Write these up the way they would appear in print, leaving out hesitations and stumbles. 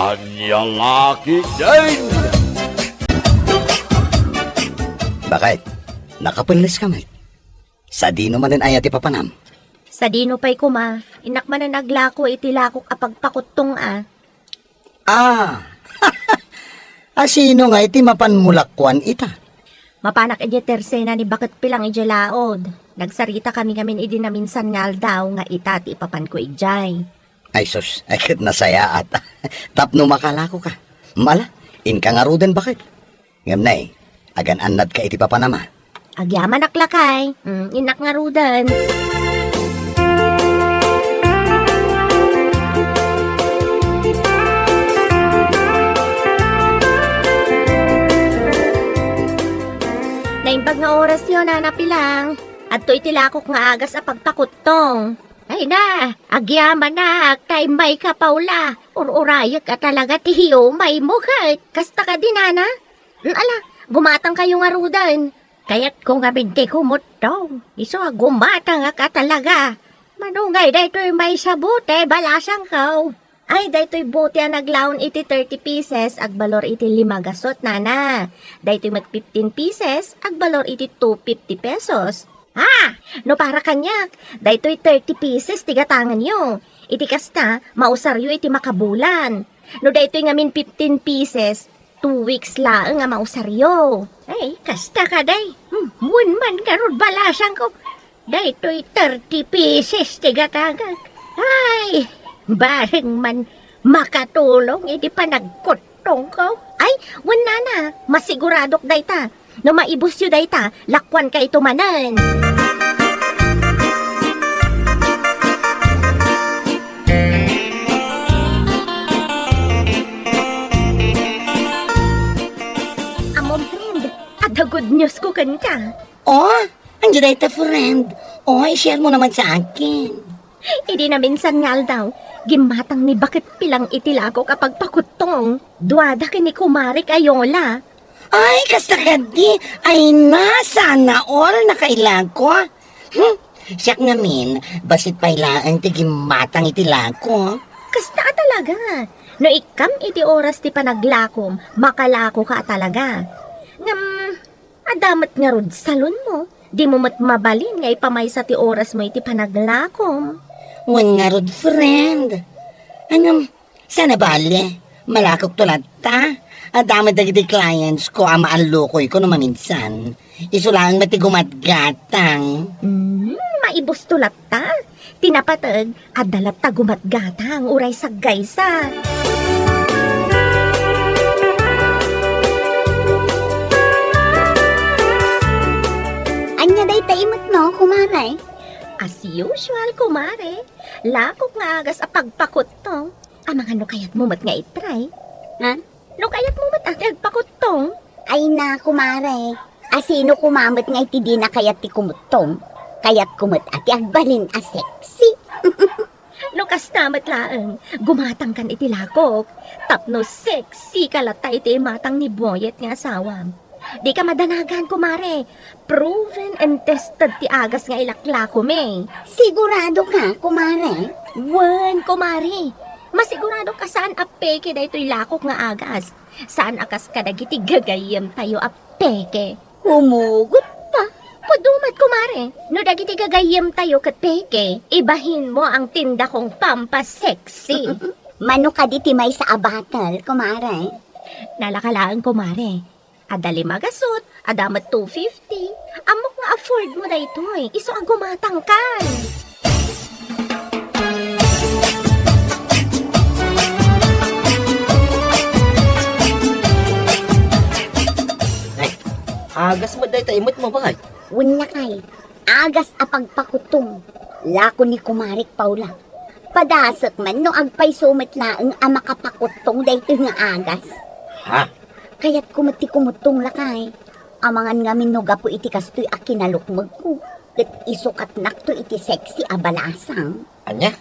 Kanyang laki din! Bakit? Nakapunlis ka, Mike. Sa dino man din ayat ipapanam. Sa dino pa'y kuma, inak man na naglako itilakok apagpakutong Ah! Asino nga iti mapanmulakwan ita? Mapanak iti tersena ni bakit pilang iti laod. Nagsarita kami ngamin idi na minsan ngal daw nga itati ipapan ko ijay. Ay sus, ay kat nasaya at tapno makalako ka. Mala, in ka nga ruden bakit? Ngam na agan anad ka iti papanama. Agyaman aklakay, inak nga rudan. Naimbag nga oras yun, napilang. At to'y tilakok nga agas a pagpakutong. Ay na, agyaman na, kay may kapaula. Ururayak ka talaga tihiyo, may mukha. Kasta ka din, ana. Ala, gumatang kayo nga rudan. Kaya't kung nga binti kumutong. Iso gumatang ka talaga. Manungay, dayto'y may sabute, balasang kaw. Ay, dayto'y buti ang naglaon iti 30 pieces, agbalor iti 5 gasot, nana. Dayto'y mag 15 pieces, agbalor iti 250 pesos. Ha! No para kanyak, dayto'y 30 pieces, tigatangan nyo. Iti kasta, mausaryo iti makabulan. No dayto'y ngamin 15 pieces, 2 weeks lang nga mausaryo. Ay, kasta ka day. Munman karod balasang ko. Dayto'y 30 pieces, tigatangan. Ay, baring man makatulong, iti panagkutong ko. Ay, wala na, masiguradok dayta. No maibus yu dayta, lakwan ka ito manan. Amon friend, at the good news ko kanka. Oh, andiyan dayta friend. Oh, i-share mo naman sa akin. Hindi na minsan ngal daw, gimatang ni bakit pilang itilago kapag pakutong. Duwada kini kumarik ayola. Ay, kasta kadi, ay sana all nakailag ko. Siyak namin, basit pailaan tigimatang itilag ko. Kasta ka talaga. No ikam iti oras ti panaglakom, makalako ka talaga. Adamat nga rod salon mo. Di mo mat mabalin nga ipamay sa ti oras mo iti panaglakom. Wan nga rod, friend. Sana bale, malakok tulad ta. Adami dagiti clients ko ama alukoy ko naman minsan. Iso lang matigumatgatang. Maibos tulat ta. Tinapatag, adalat ta gumatgatang uray sa gaysa. Anya day taimot no, kumaray? As usual, kumare. Lakok nga agas a pagpakutong. Amang ano kayat mo mat nga itry? Ha? No kayat mo mat agpakutong? Ay na, kumaray. Asino kumamot nga iti di na kayat ti kumutong? Kayat kumot ati agbalin a sexy. No kastamat laang, gumatang kan iti lakok. Tapno sexy kalata iti matang ni Boyet nga asawam. Di ka madanagan, kumare. Proven and tested ti agas nga ilaklako me. Sigurado ka, kumaray? Wan, kumare. Masigurado ka saan apeke da ito'y lakok nga agas. Saan akas kadagiti gagayem tayo apeke. Humugot pa. Pudumat, kumare. No dagiti gagayem tayo kat peke, ibahin mo ang tinda kong pampasexy. Mano ka di timay sa abatal, kumaray? Nalakalaan, kumare. Adali magasot, adamat 250. Amok nga afford mo da ito eh. Iso ang gumatang kan. Agas mo dahi taimot mo bakit? Unya kay, agas apagpakutong. Lako ni kumarik Paula. Padasat man no agpay sumat laeng a makapakutong dayto nga agas. Ha? Kaya't kumati kumutong lakay. Amangan nga minuga po iti kastoy a kinalukmag ko. Kat isukat nakto iti sexy a balasang. Anya?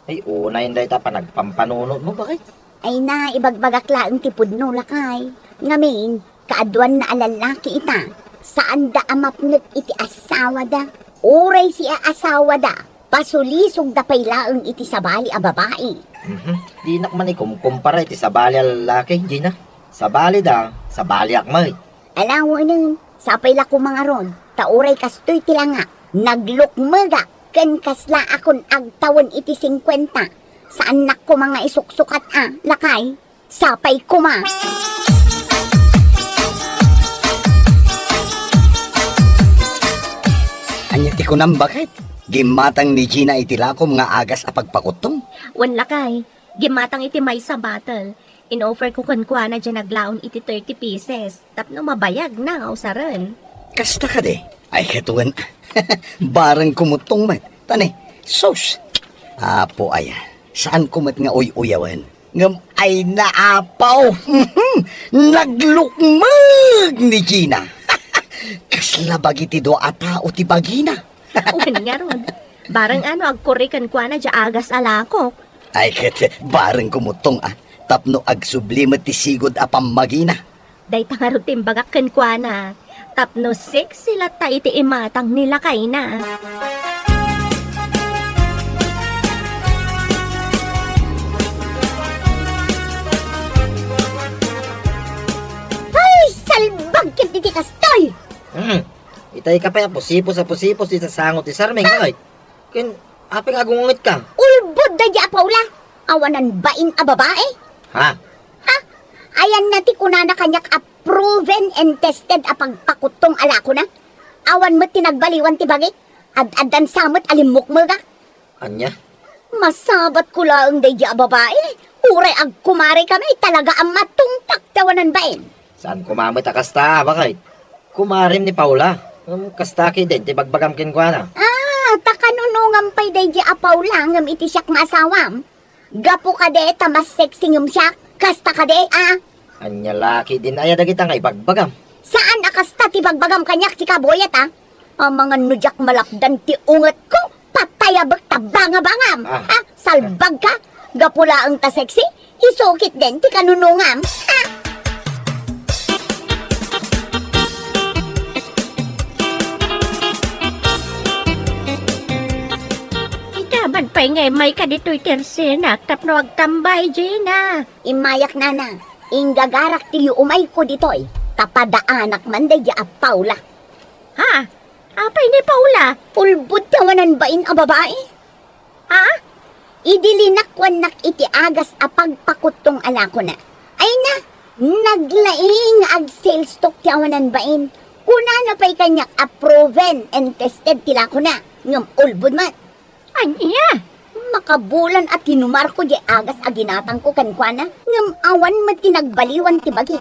Ay, una yun dahi ta pa nagpampanuno mo bakit? Ay na, ibagbagak laeng tipod no lakay. Ngamin, kaadwan na alalaki ita. Saan da amapnag iti asawa da? Uray siya asawa da. Pasulisog da pay laeng iti sabali a babae. Di nak man kumpara iti sabali ang lalaki, Gina. Sabali da, sabali akmay. Alaw nun, sapay la ko mga ron, tauray kastoy tila nga, naglukmaga, ken kasla akon agtawon iti 50. Saan nak ko mga isuksukat lakay, sapay kuma. Anya ti kunam bakit? Gimatang ni Gina itilakom nga agas a pagpakutong. Wan lakay, gimatang iti may sa battle. In-offer ko kankwana dyan naglaon iti 30 pieces. Tapno mabayag na nga usaran. Kasta ka de. Ay katuan. Barang kumutong mat. Tani, sos. Apo aya. Saan kumat nga uy-uyawan? Ngam ay naapaw. Naglukmag ni Gina. Kasla bagiti do ata o ti bagina. Uwan nga ron. Barang agkurikan kwa na dya agas alakok. Ay kat, barang kumutong Tapno agsublimat ti sigod a pamagina. Day tangarot timbagak kan kwa na. Tapno 6 sila ta iti imatang nila kay na. Ay, salbag ket iti kastoy! Itay ka pa, pusipos sa pusipos, di sa sangot, di sarmeng, ay. Kin, aping agungungit ka. Ulbod da di Paula, awanan bain a babae? Ha? Ayan na ti kunana kanyak a proven and tested a pagpakutong alako na. Awan mo tinagbaliwan ti bagay, ad-adan samot alimukmagak. Anya? Masabat ko lang day di a babae. Uray ag kumari kami talaga ang matungtak tawanan bain. Saan kumamit a kasta, bakit? Kumarim ni Paula. Kastaki din, ti bagbagam kinkwana. Takanunungan pa'y day di a Paula ngam iti siyak maasawam. Gapo ka de, tamas sexy ngam siyak. Kasta ka de, Anya laki din aya dagita nga ibagbagam. Saan akasta ti bagbagam kanyak si kaboyat, Ang mga nudyak malakdan ti unget ko, patayabag tabanga-bangam. Salbag ka, gapula ang ta sexy, isukit din ti kanunungam. Itaban pa'y ngay may kadito'y tersenak. Tapno agtambay, Gina. Imayak na, ingagarak ti umay ko ditoy, kapadaanak man day di a Paula. Ha? Apay ni Paula? Ulbud tawanan bain a babae? Idilinakwan nak iti agas a pagpakutong alako na. Ay na, naglaing ag sales stock tawanan bain. Kuna na pa'y kanyak a proven and tested tila ko na. Ngam ulbud man. Anya? Makabulan at tinumar ko di agas a ginatang ko kankwana. Ngam awan man tinagbaliwan ti bagi.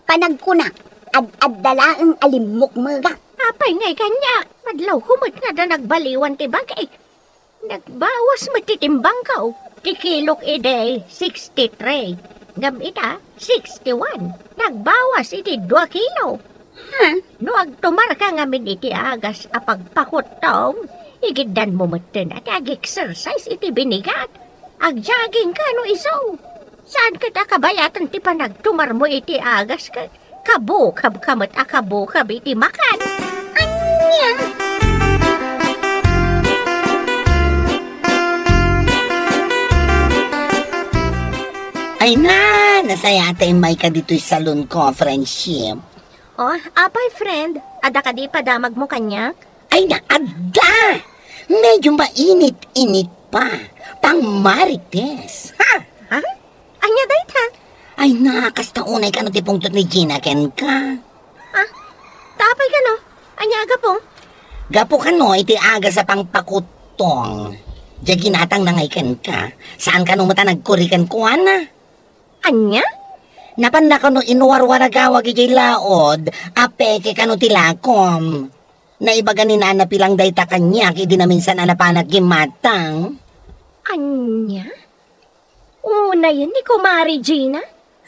Panag ko na, ad-addalaang alimukmaga. Apay ngay kanya. Madlaw humot nga na nagbaliwan ti bagay. Nagbawas matitimbang ka. Tikilok ide 63. Ngam ita 61. Nagbawas iti 2 kilo. No agtumar ka ngamin iti agas a pagpakutong. Igidan mo matan at ag-exercise iti binigat. Ag-jogging ka no iso. Saan ka kabayatan ti panagtumar mo iti agas ka? Kabukab kamat akabukab iti makan. Anya? Ay na, nasaya tayo may ka dito'y salon ko, friendship. Oh, apay friend, ada ka di padamag mo kanyak? Ay na, ada! Medyo mainit-init pa. Pang marites. Ha? Ha? Anya dayt ha? Ay na, kasta unay ka no tipungtot ni Gina, ken ka. Tapay ka no? Anya aga po? Gapo ka no, iti aga sa pangpakutong. Diya ginatang nangay ken ka. Saan ka no mata nagkurikan ko, ana? Anya? Napanda ka no inuwarwaragawag iti laod, apeke ka no tilakom. Naibaga ni nana pilang dayta kanyak, idi na minsan anapanak gimatang. Anya? Una yun ni Kumari Gina?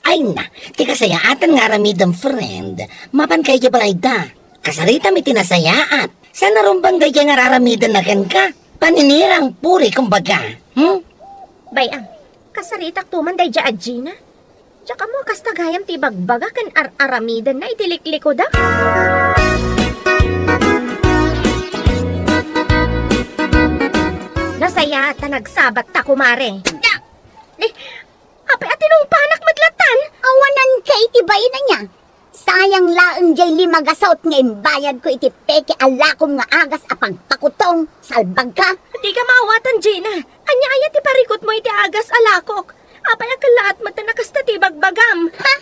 Ay na, ti kasayaatan nga ramidang friend. Mapan kay di balay da. Kasarita mi tinasayaat. Sana rumbang day nga raramidan na ken ka. Paninirang puri kumbaga. Bayang, kasaritak tuman day dya Gina? Tsaka mo kastagayam ti bagbaga kan aramidan na itilikliko da? Nasaya ta nagsabat ta kumare. Apay atinong panak madlatan. Awanan ka itibay na niya. Sayang laeng jay limagasot ngayon bayad ko iti peke alakom nga agas apang pakutong salbag ka. Di ka maawatan, Gina. Anya-aya ti parikot mo iti agas alakok. Apay akalaat mo ta nakastati bagbagam. Ha?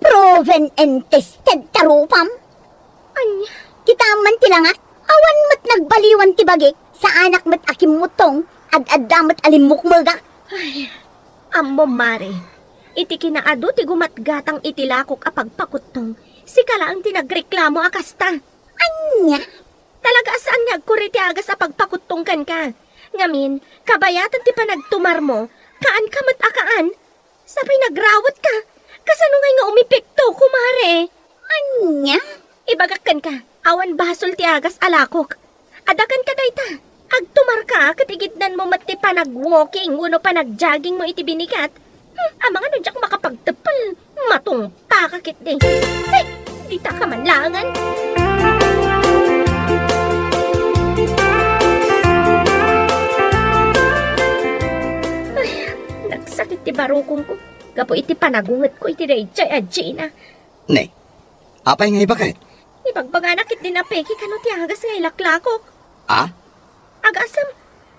Proven and tested tarupam. Anya. Kita man tilangat. Awan mat nagbaliwan ti bagi sa anak mat akimutong ad-adamat alimukmagak. Ay, ammo mare. Iti kinaado ti gumatgatang iti lakok apagpakutong. Si kala ang tinagreklamo akasta. Anya? Talaga saan nagkuri ti agas apagpakutong kan ka. Ngamin, kabayatan ti panagtumar mo. Kaan ka akaan. Sabay nagrawat ka. Kasano nga umipekto, kumare. Anya? Ibagakan ka. Awan basol ti agas alakok. Adakan ka dayta. Agtumar ka, katigidnan mo mati pa nag-walking, uno pa nag-jogging mo iti binikat. Amang ano diyak makapagtapal, matungpa kakit di. Ay, di ta ka manlangan. Ay, nagsakit ti barukong ko. Gapo iti panagungat ko iti Rachel at Gina. Ne, apay nga bakit? Ibagbaganakit din na peki kano ti agas nga ilaklako. Ah? Agasam,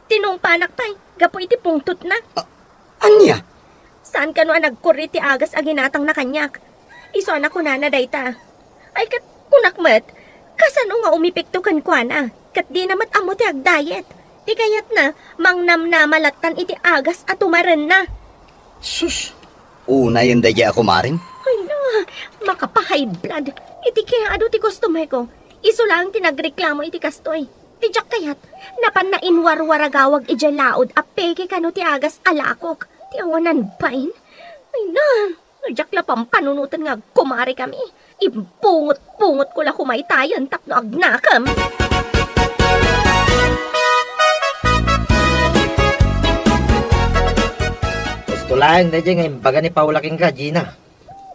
tinungpanak pa'y, gapo iti pungtot na. Anya? Saan ka no nagkuri ti agas aginatang na kanyak? Iso na ko na dayta. Ay kat kunakmat, kasano nga umipikto kan kuana? Kat di namat amo ti agdayet. Di kayat na, mangnam na malatan iti agas at tumaran na. Sus, una yun daya ako maring. Ay na, makapahay blood. Iti kinaado ti customer ko. Iso lang tinagreklamo iti kastoy. Tijak kayat, napan na inwarwaragawag iti laod apeke kano ti agas alakok. Ti awanan pain. Ay na, nadyak la pampanunutan nga kumari kami. Ipungot-pungot ko la kumaytayan tapno agnakam. Gusto lang na dyan ngayon baga ni Paulaking ka, Gina.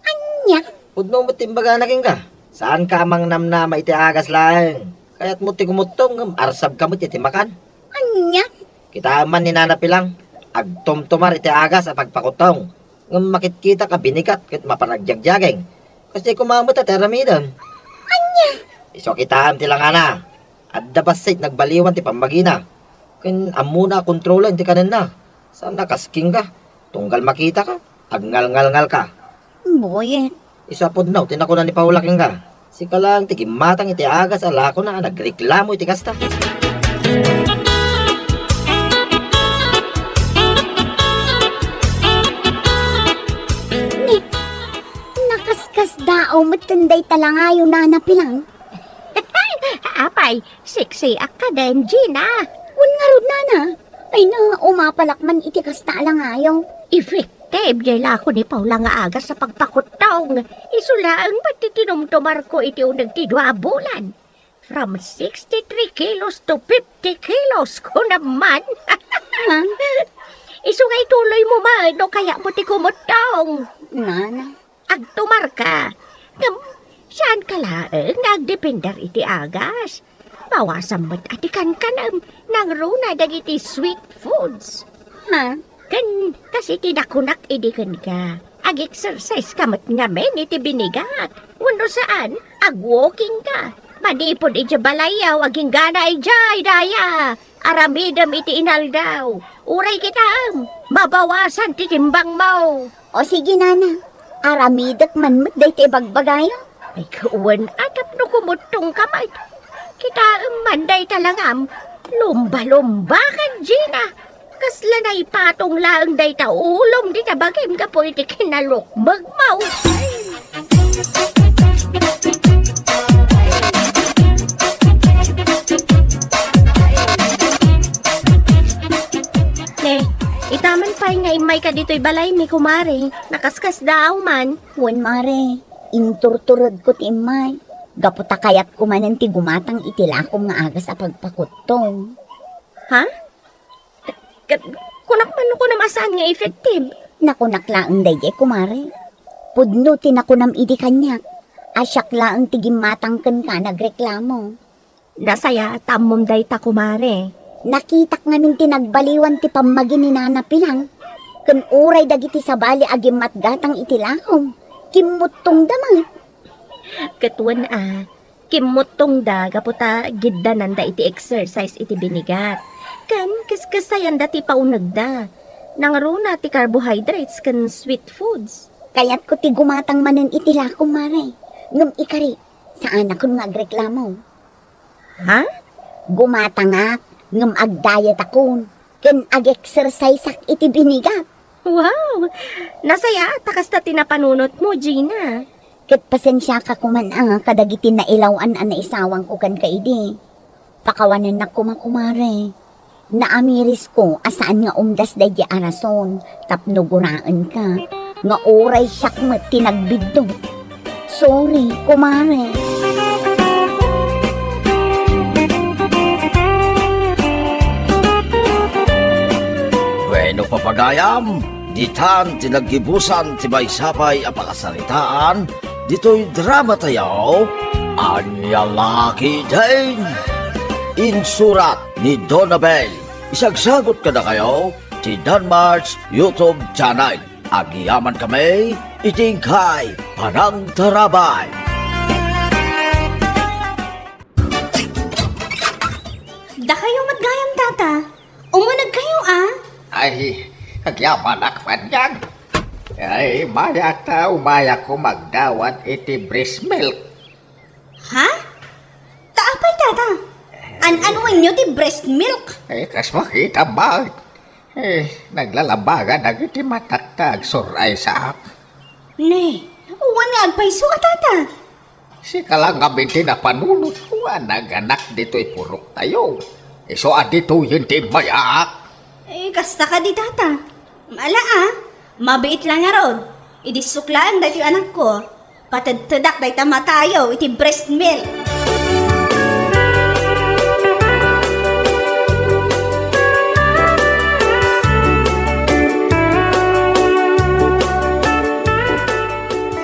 Anya? Pudno mo timbaga naking ka. Saan ka mang namnama iti agas lang? Kaya't mo ti kumutong, arsab ka mo ti timakan. Anya? Kita man ni nanapilang, agtumtumar iti agas a pagpakutong. Ngam makitkita ka binikat, kit mapanagjagjageng. Kasi kumamot at teramidam. Anya? Iso kita ti lang ana. At dabasit nagbaliwan ti pambagina. Kin amuna kontrolan ti kanan na. Saan nakasking ka? Tunggal makita ka, agngal-ngal-ngal ka. Boyet. Isa po na, tinakunan ni Paulaking ka. Sika lang, tigimatang iti agas, alako na, nagreklamo iti kasta. Nakaskas dao matanday talangayo na napilang. Apay, sexy ka din, Gina. Wan nga rod nana. Ay na, umapalakman iti kasta alangayo. Effective jay lako ni Paula nga agas sa pagpakutong. Isulaang pati tinumtumar ko iti unang ti 2 bulan. From 63 kilos to 50 kilos ko naman. Ha? Iso nga ituloy mo man, no kaya mo ti kumutong. Nana. Agtumar ka. Saan ka laeng nagdependar iti agas? Bawasan mo't atikan ka ng runa dagiti sweet foods. Ha? Kan kasi tinakunak idikan ka. Ag-exercise ka mat ngamen iti binigat. Wano saan? Ag-walking ka. Manipod iti balayaw, aging gana ijay daya. Aramidam iti inaldaw. Uray kita, mabawasan ti timbang mo. O sige nana. Aramidak man mat day ti bagbagayo. Ay kauwan atap no kumutong kamay. Kita manday talangam. Lumba-lumba kan, Gina. Kasla na ipatong lang day ta ulom di tabagim ka po iti kinalukbag mo. Ne, itaman pa nga imay ka dito'y balay mi kumari. Nakaskas daw man. Wan mare. Inturturod ko ti imay. Gaputa kayat kumanan ti gumatang itilakom nga agas sa pagpakutong. Ha? Kunak man ko namasaan nga effective. Nakunak laang dayay kumare. Pudno tinakunam idi kanyak. Asyak laang tigimatang ken ka nagreklamo. Nasaya tamom day ta kumare. Nakitak ngamin tinagbaliwan ti pamagi ni Nana Pilang. Kun uray dagiti sa bali agim matgatang itilakom. Kimutong damang. Katuan kimutong da gaputa giddanan da iti exercise iti binigat. Kan kaskasayan da ti paunag da. Nangaruna ti carbohydrates kan sweet foods. Kaya't ko ti gumatang manen itilakom mare. Ngam ikari, saan ako nga agreklamo? Ha? Gumatang ngam ag-diet akon. Ken ag-exercise iti binigat. Wow! Nasaya takas na tinapanunot mo, Gina. Ket pasensya ka kuman kadagiti na ilawan na isawang ko kan kaidi. Pakawanan na kumakumare. Naamiris ko asaan nga umdas day di arason. Tapno guraan ka. Nga oray siyak met tinagbiddo. Sorry, kumare. Bueno papagayam, ditan tinagibusan ti may-sapay a pakasaritaan, dito'y drama tayo, Anya Laki Din. Insurat ni Donabel, isagsagot ka na kayo, ti Danmar's YouTube channel. Agiyaman kami, itingkay, panang tarabay. Da kayo matgayam, tata. Umunag kayo, Ay, agyaman akman yan. Ay, mayak ta umayak ko magdawat iti breast milk. Ha? Taapay, tata. An-anuin nyo ti breast milk? Ay, kas makita ba? Naglalabagan ang iti mataktag suray sa ak. Ne, uwan nga agpaiso tata. Si kalang ngamin tinapanunot ko naganak dito'y purok tayo. Iso adito yun ti mayak. Kasta ka di, tata. Mala, mabiit lang nga rod. Idisuklaan dahil yung anak ko. Patad-tadak dahil tamatayo iti breast milk.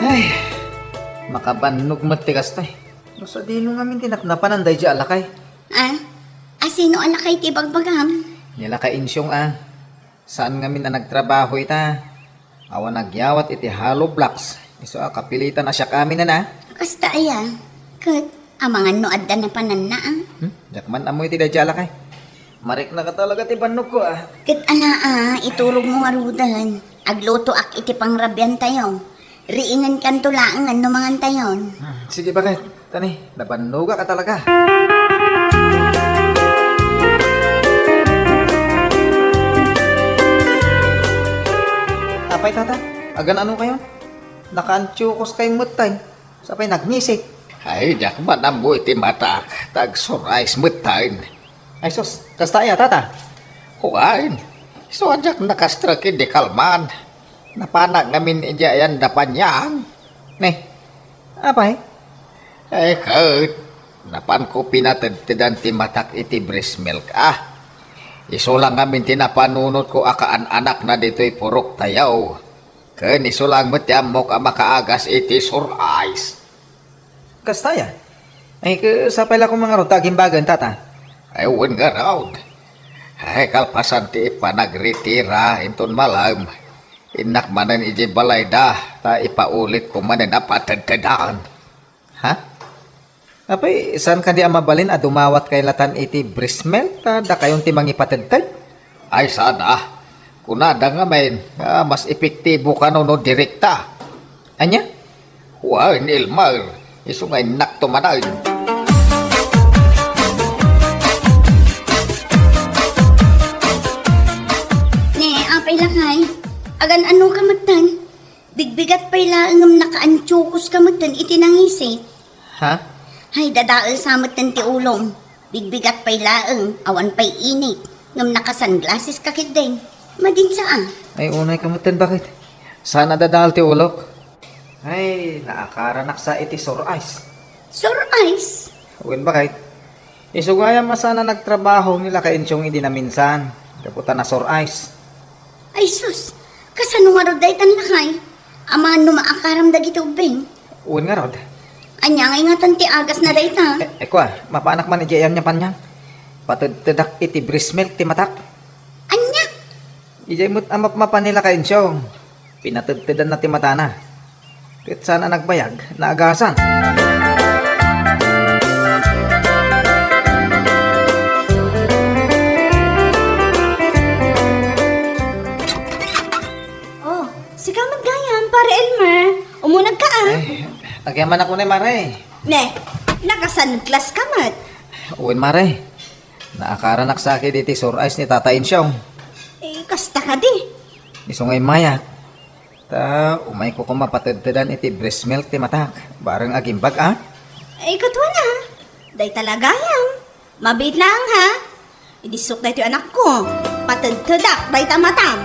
Ay, makabanog matigas tayo. Basta di nung amin tinapnapan ang day di alakay. Asino alakay ti bagbagam? Nila ka insyong saan ngamin na nagtrabaho ita. Awa nagyawat iti hollow blocks. Iso kapilitan na siya kami na. Kasta aya. Kat, amangan no adda na panan na Jakman amoy ti day di alakay. Marik na ka talaga ti banog ko Kat iturog mo arudan. Agluto ak iti pangrabyan tayo. Riingan kan tulaangan no mangan tayon. Sige bakit? Tani, nabanuga ka talaga. Apay tata, agan ano kayo? Nakaantyukos kay mutay. Sapay nagnisik. Ay, jakman ang mo iti matak. Tag suray smutain. Ay sus, kastaya tata. Kuwain. So, ajak nakastrakin di kalman. Napanak ngamin ijayan dapanyang. Nih, apay? Ay, kahit. Napan ko pinatagtidan ti matak iti breast milk Iso lang ngamin tinapanunot ko akaan anak na dito'y purok tayaw. Ken iso lang matyam mo ka makaagas iti surais. Kastaya? Ay, sapay lang kong mga rotaging bagan tata. Ay, uwan nga raw. Ay, kalpasan ti panagritira inton malam. Inak manan iji balay da, ta ipaulit ko manan apatagtadaan. Ha? Apay, saan ka di mabalin a dumawat kay latan iti breast milk ta da kayong timang ipatagtag? Ay, sana. Kunada nga men, mas epektibo ka no direkta. Anya? Wan, Ilmar. Iso nga inak tumanay. Apay lakay. Agan ano ka magtan? Bigbigat pa'y laangam nakaantyukos ka magtan itinangisi. Ha? Hay dadaal sa magtan ti ulong. Bigbigat pa'y laang, awan pa'y init. Ngam nakasunglasses ka kitdeng. Madin saan? Ay, unay kamutan bakit? Sana dadal ti ulok. Ay, naakaranak sa iti sore eyes. Sore eyes? Uwin bakit? Isugaya masana nagtrabaho nila kay insyong hindi na minsan. Kaputan na sore eyes. Ay sus, kasano nga rod dahi tan lakay? Ama no maakaram dagiti ubing. Uwin nga rod. Anya nga ingatan ti agas na dahi ta. Kwa, mapaanak man ijayan niya pa niya. Patagtadak iti breast milk ti matak. Anya? Ijay mo't amap mapanila kayo siyong. Pinatagtadan na ti matana. Kahit sana nagbayag, naagasan. Oh, si kamat gayam, pare Elmer. Umunag ka ah. Agyaman ako ni Mare. Ne, nakasanklas kamat. Uwin Mare. Naakaranak sa akin diti sur ice ni Tata Insyong. Kasta ka di. Isungay maya. Ta, umay ko kumapatagtadan iti breast milk ti matak. Barang agimbag ah. Katwa na. Day talagayam. Mabit lang ha. Idisok na ito yung anak ko. Patagtadak, day tamatam.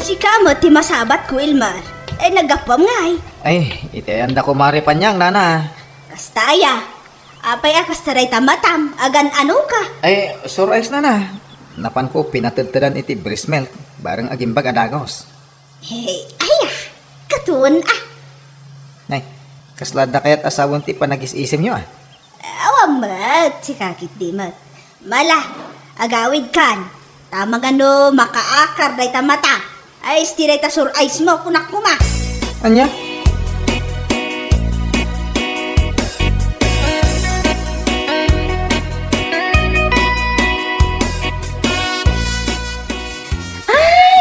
Si kamot ti masabat ko, Ilmar. Nagapam nga Itianda ko Mare panyang nana. Kastaya. Apay akastaray tamatam. Agan ano ka? Sur ice nana. Napan ko pinatagtadan iti breast milk. Barang agimbag adagos. Katuon ah. Nay, kaslad na kaya't asawang ti panagis-isim nyo ah. Awamat, si kakit di mat. Mala, agawid kan. Tama gano, makaakar day tamata. Ay, istiray ta sur ice mo, kunak kuma. Anya?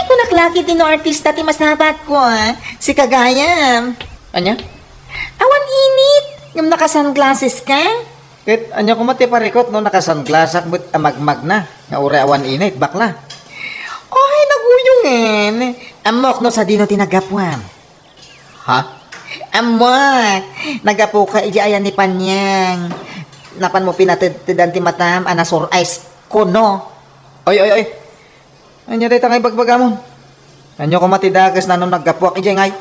Kunaklaki din no artista ti masabat ko si Kagayam. Anya? Awan init. Yung naka-sunglasses ka? Kahit anya ko mati parikot no nakasunglassak but amagmag na. Nga ure awan init, bakla. Ay, naguyungin. Amok no sa dino tinagapwam. Ha? Amok. Nagapo ka iji ayan ni Panyang. Napan mo pinatitidan ti matam anasur ice ko no. Oy. Anya day tangay bagbagamon. Anyo ko matidagas na nung naggapuak ijay ngay.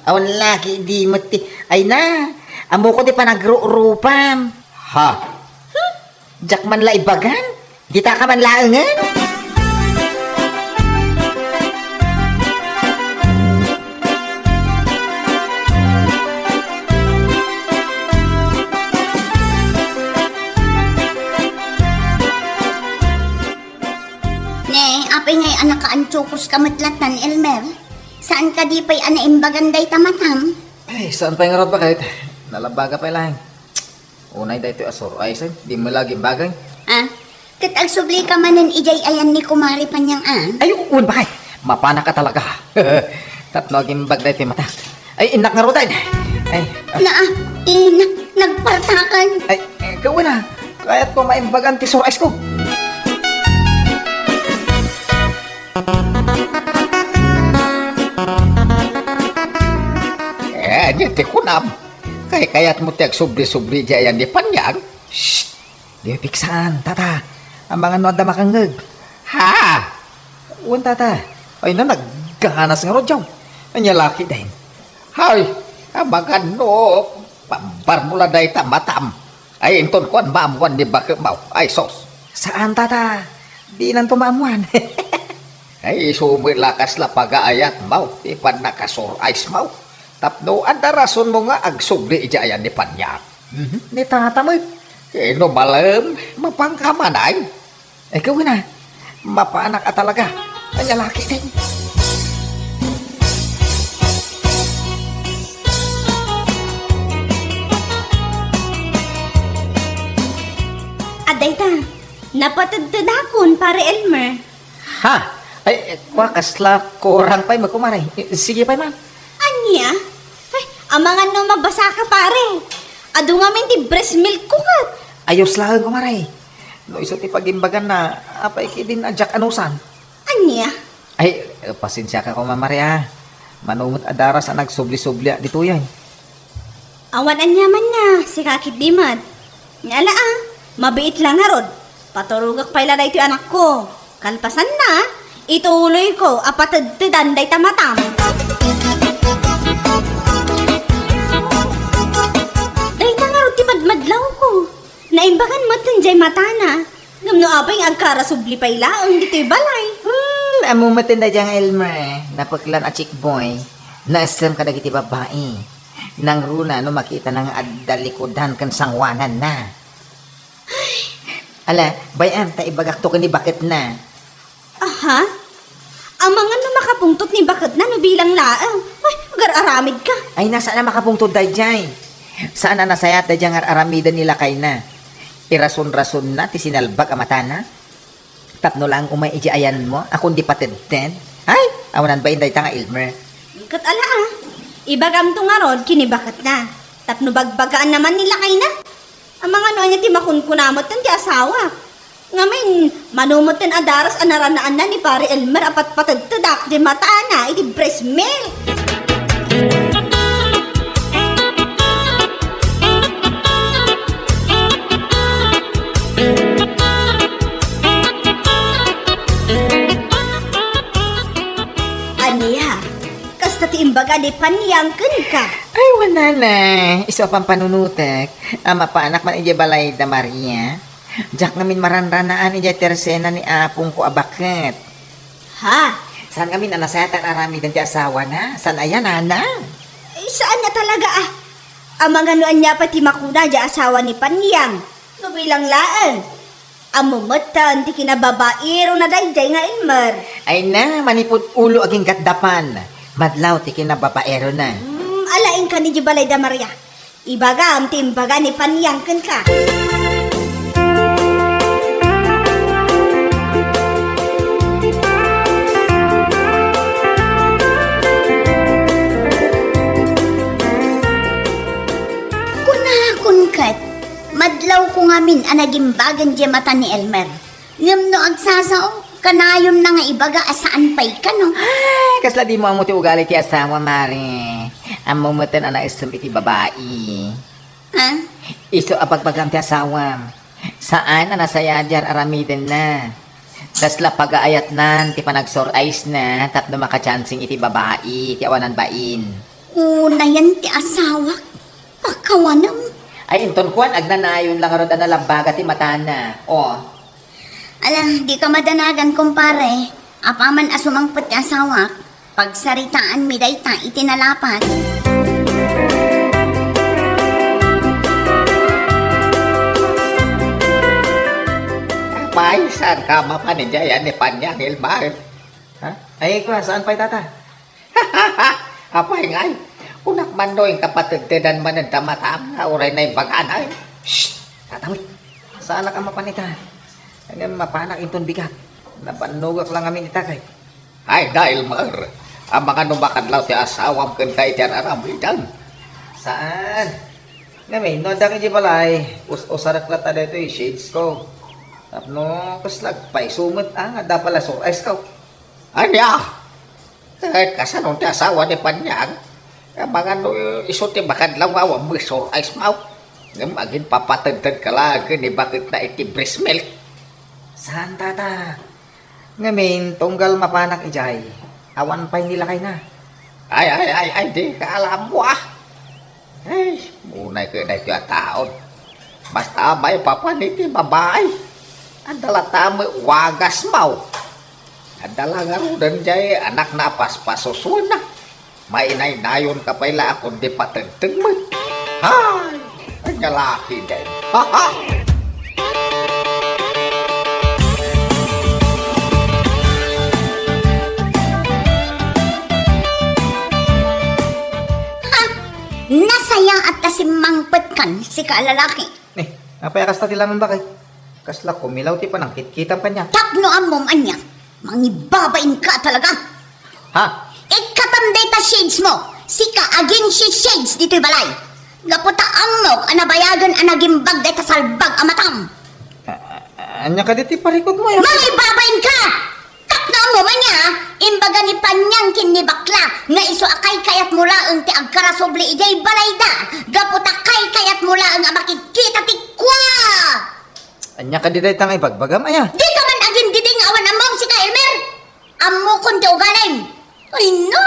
Awan laki di mati. Ay na. Amo ko di pa nagru-rupam. Ha? Jak man la ibagan. Kita ka man laangan. Apay ngay anak ka antsukos kamatlatan, Elmer. Saan ka di pa'y anaimbagan day tamatam? Saan pa yung rod ba kahit? Nalabaga pa lang. Unay dahito asor ay di mo lagi bagay. Kat agsubli ka manan ijay ayan ni Kumari Panyang Ay, uwan ba kay? Mapana ka talaga. Tatlo agimbag dahito mata. Ay, inak nga roday. Nagpartakan. Gawin na. Kaya't ko maimbagan ti sur ice ko. Anya ti kunam. Kayat mo ti agsubli-subli jayan di Panyang. Shh! Di piksan, tata. Ang mga noda makangag. Ha? Uwan, tata. Ay na, naggahanas nga rodyaw. Anya laki dahil. Hay, amagan no. Pambar mula day tamatam. Ay, inton ko ang maamuan di bakimaw. Ay, sos. Saan, tata? Di nan tumamuan. Ay, sumilakas la pag-aayat maw. Di pa nakasur ice maw. Tapno, anda rason mo nga agsubli ijayan ni Panyang. Ni tata mo. No malam, mapangkamanay. Gawin na. Mapaanak ka talaga. Anya laki din. Aday ta, napatagtadakon, pare Elmer. Ha? Ay, kasla kurang pa'y magkumaray. Sige pa'y man. Anya? Ay, ang mga no mabasa ka, pare. Ado nga min ti breast milk ko kat. Ayos lang kumaray. No iso ti pagimbagan na apay kidin adjak anusan. Anya? Ay, pasensya ka ko mamarya. Manungot adaras ang nagsubli-subli dito yan. Awan anya man na, si kakit dimad. Nyala mabiit lang nga rod. Paturugak pala na ito anak ko. Kalpasan na, ituloy ko apatagtidan day tamatam. Day na nga rod ti madmadlaw ko. Naimbagan mo tanjay matana. Ngamno apay agkara subli pay laong dito'y balay. Amo matinda diyang Elmer, napaglan at chick boy, na-asam ka dagiti babae. Nang runa, no makita ng adalikodan kan sangwanan na. Ala, bayan, ta ibagak to ni bakit na. Aha? Ang mga no makapungtot ni bakit na no bilang laang. Ay, mag-aramid ka. Ay, nasa na makapungtod da dyan. Saan na nasayat da diyang aramidan nila kay na. Irason-rason na, ti sinalbag amatana. Tapno lang umay iji ayan mo, akong di patenten. Ay, awanan ba inday ta nga Elmer? Kat ala ah. Ibagam to nga rod, kinibakat na. Tapno bagbagaan naman nila kay na. Ang mga no niya ti makunkunamot tan ti asawa. Ngamin, manumot tan adaras anaranaan na ni pare Elmer apat patagtadak di matana, iti breast milk. Aniya, kasta ti imbaga di paniyangken ka. Ay, wala na. Iso pang panunutek. Ama pa anak man ije balay da Maria. Jack namin maranranaan ije tersena ni apong ko abakit. Ha? Saan kami nanasayatan arami dan ti asawa na? Saan ayan, ana? Saan na talaga ah? Ang mga nuan niya pati makuna di asawa ni Panyang. Nubilang laan. Amumatan ti kinababairo na dayday nga Elmer. Ay na, manipod ulo aging katdapan. Madlaw ti kinababaero na. Alain ka ni Jibalay da Maria. Ibaga ang timbaga ni Panyang ka. Kunkat, madlaw ko ngamin anagimbagan di mata ni Elmer. Ngam no agsasao, kanayon na nga ibaga asaan pa'y ka no. Ay, kasla di mo ang muti ugali ti asawa, Mari. Ang mumutin ang naisum iti babae. Ha? Iso apagpagam ti asawa. Saan na nasaya dyan aramiden na. Kasla pag-aayat nan, ti panagsor ice na, tapno makachansing iti babae, ti awanan bain. Una yan ti asawa. Pakawanam. Ay, inton kuan, agnanayon lang arod na lambaga ti matana. O, Ala, di ka madanagan kumpare. Apaman asumangpot ti asawa. Pagsaritaan mi dayta itinalapat. Apay, saan ka mapaninjayan ni Panyang Elmer? ha? Ay, kwa, saan pa'y tata? Apay ngay, unak man no yung kapatid-tidan man ang tamatam na uray na yung baganay. Shh! Tatawid. Saan na ka mapanita? Ang mapanak inton bigat. Napanugak lang kami ni Takay. Ay, dahil Elmer, ang mga numakadlaw ti asawam kan kay tiyan aramidan. Saan? Ngamin, no, daki di balay. Usarak lata dito yung shades ko. Tapno, kaslag pa'y sumit ang ada pala sur ice ko. Anya, kahit kasanong ti asawa ni Panyang, ang mga no, iso ti bakadlaw awam mo sur ice mouth. Ngam agin papatagtag ka lagi ni bakit na iti breast milk. Saan tata? Ngamin, tunggal mapanak ijay. Awan pa'y nila kay na. Ay, di ka alam mo ah. Ay, munay ka na ito taon. Basta may papaniti babae. Andala tamo wagas mau. Andala nga rin jay anak na paspasosun na. Mainay nayon ka pala akong di patagtag mo. Hay, ang lalaki din. Ha ha! Nasaya at tasimangpet kan si kaalalaki. Napaya kasta tilangan ba kay? Kasla kumilaw ti panang kitkitan pa niya. Tapno amom anya. Mangibabain ka talaga. Ha? Ikatamday ta shades mo. Sika agin si shades dito'y balay. Gaputa amok anabayagan anagimbag day kasalbag amatam. Anya ka diti parikot mo yan. Mangibabain ka! Tapno mo man niya. Imbaga ni Panyang kinni bakla nga iso akay kayat mula ang ti agkarasobli ijay balay da. Gaputa kay kayat mula ang makikita ti kwa. Anya ka diti tang ibagbagam aya. Di ka man agin diding awan amom si ka Elmer. Amo kon ti ugaling. Ay no!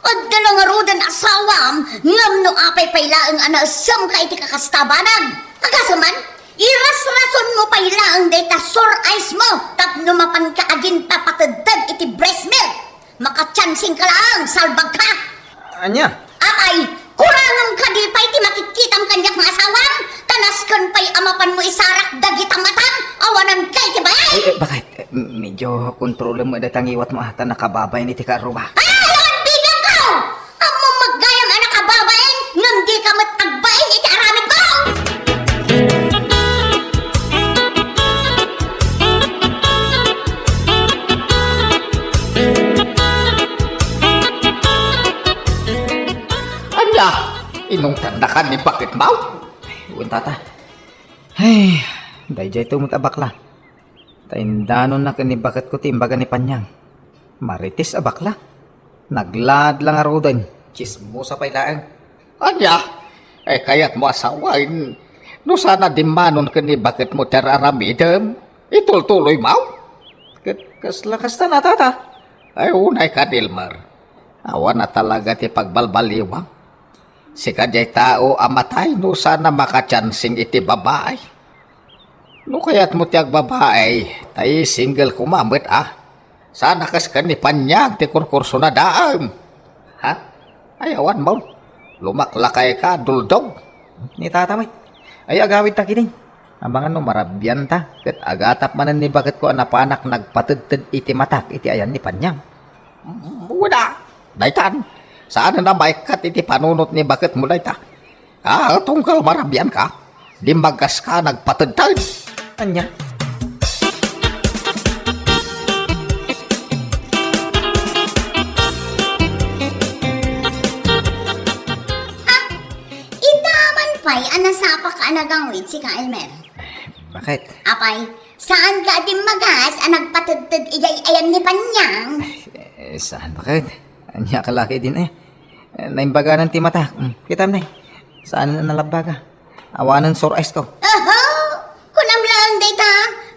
At dalang arudan asawam ngam no apay paylaang anasam ka iti kakastabanag. Agasaman, Iras-rason mo pa ilang data sore eyes mo. Tapno mapan ka agin papatagdag iti breast milk. Makachansing ka lang, salbag ka. Anya? Apay, kurangam ka di pa iti makikitang kanyak nga asawang. Tanaskan pa'y amapan mo isarak dagitang matang. Awanan kay ti bayay. Bakit? Medyo kontrol mo datang iwat mo ata nakababay ni Tika Ruba. Ayawan bigang ka! Amo maggayam anak kababain. Ngam di ka matagbain iti aramid mo. Anya, inong tandakan ni bakit mau? Uwan tata. Ay, dayjay tumot abakla. Taindanon na kani bakit ko timbaga ni Panyang. Maritis abakla. Naglad lang araw din. Chismo sa pailaan. Anya, kaya't mo asawain. No sana dimanon ka ni bakit mo teraramidem. Itultuloy mau? Kaslakas na tata. Ay unay ka, Dilmar. Awa na talaga ti pagbalbaliwang. Si kadyay tao amatay no sana makachansing iti babae. No kaya't mo tiyag babae, tayo single kumamit Sana kas ka ni Panyang ti kurkurso na daan. Ha? Ayawan mo. Lumaklakay ka, duldog. Ni tata may. Ay agawid ta kining. Abangan no marabyan ta. Kat agatap manan ni bakit ko anapanak nagpatudtad iti matak iti ayan ni Panyang. Wala. Daytan. Saan na maikat iti panunot ni bakit mo dayta? Tungkal marabyan ka. Di magas ka nagpatudtad. Anya? Idaman pa'y anasapa ka anagangwit si ka Elmer. Bakit? Apay, saan ka di magas anagpatagtag ijay ayan ni Panyang? Saan bakit? Anya kalaki din naimbaga ng timata. Kita mo na Saan na nalabaga? Awanan sore eyes ko. Aha! Kunam lang data.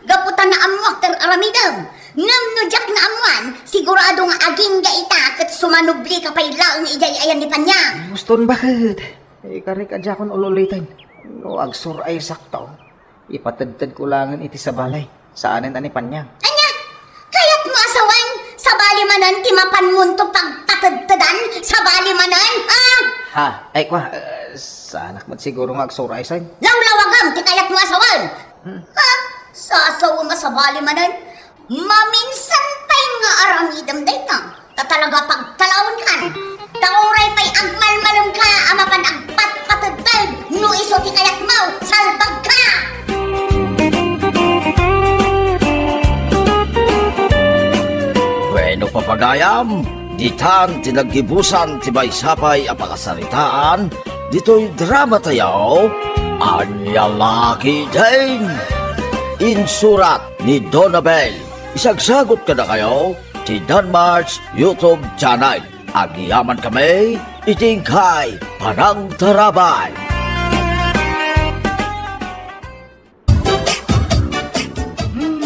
Gaputan na amuak ter aramidam. Ngam no jak na amuan. Sigurado nga aging gaita kat sumanubli ka pa'y laong ijay ayan ni Panyang. Guston bakit? Karik adya kon ululitan. No ag sore eyes sakto. Ipatagtad ko langan iti sa balay. Saanin ani Panyang? Anya! Kaya't mo asawan. Sa balimanan ti mapanmunto pagtatagtadan. Sa balimanan, ha? Ha? Ay kwa, saanak mat siguro nga ag sore eyes ay. Lawlawagam ti kaya't mo asawan. Ha? Sa asawa mo sa balimanan? Maminsan pa'y nga aramidam dayta. Tatalaga pagtalawon ka. Tauray pa'y agmalmalom ka. Amapan agpatpatagtag. No iso ti kaya't mo. Salbag ka! Bueno papagayam, ditan tinaggibusan ti Baysapay a pakasaritaan, dito'y drama tayaw, Anyalaki Ding! Insurat ni Donabel, isagsagot ka na kayo, ti Danmar's YouTube channel. Agiyaman kami, itingkay Panang Tarabay.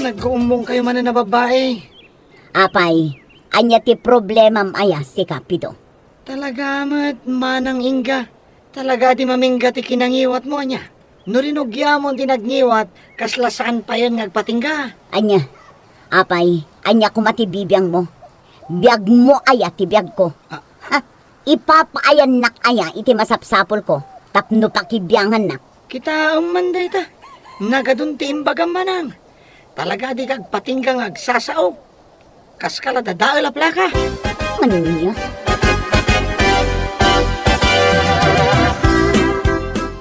Nag-uumbong kayo man na babae. Apay, anya ti problemam aya si Kapido. Talaga mat, manang ingga. Talaga di mamingga ti kinangiwat mo niya. Nurinugyamon ti nagngiwat, kaslasaan pa yan ngagpatingga. Anya, apay, anya kumati bibiyang mo. Biyag mo aya ti biyag ko. Ha, ipapaayan nak aya iti masapsapol ko. Tapno pakibiyangan nak. Kita umanday ta. Nagadun ti imbagam manang. Talaga di kagpatingga ngagsasao. Kaskala dadaal aplaka. Ano niya?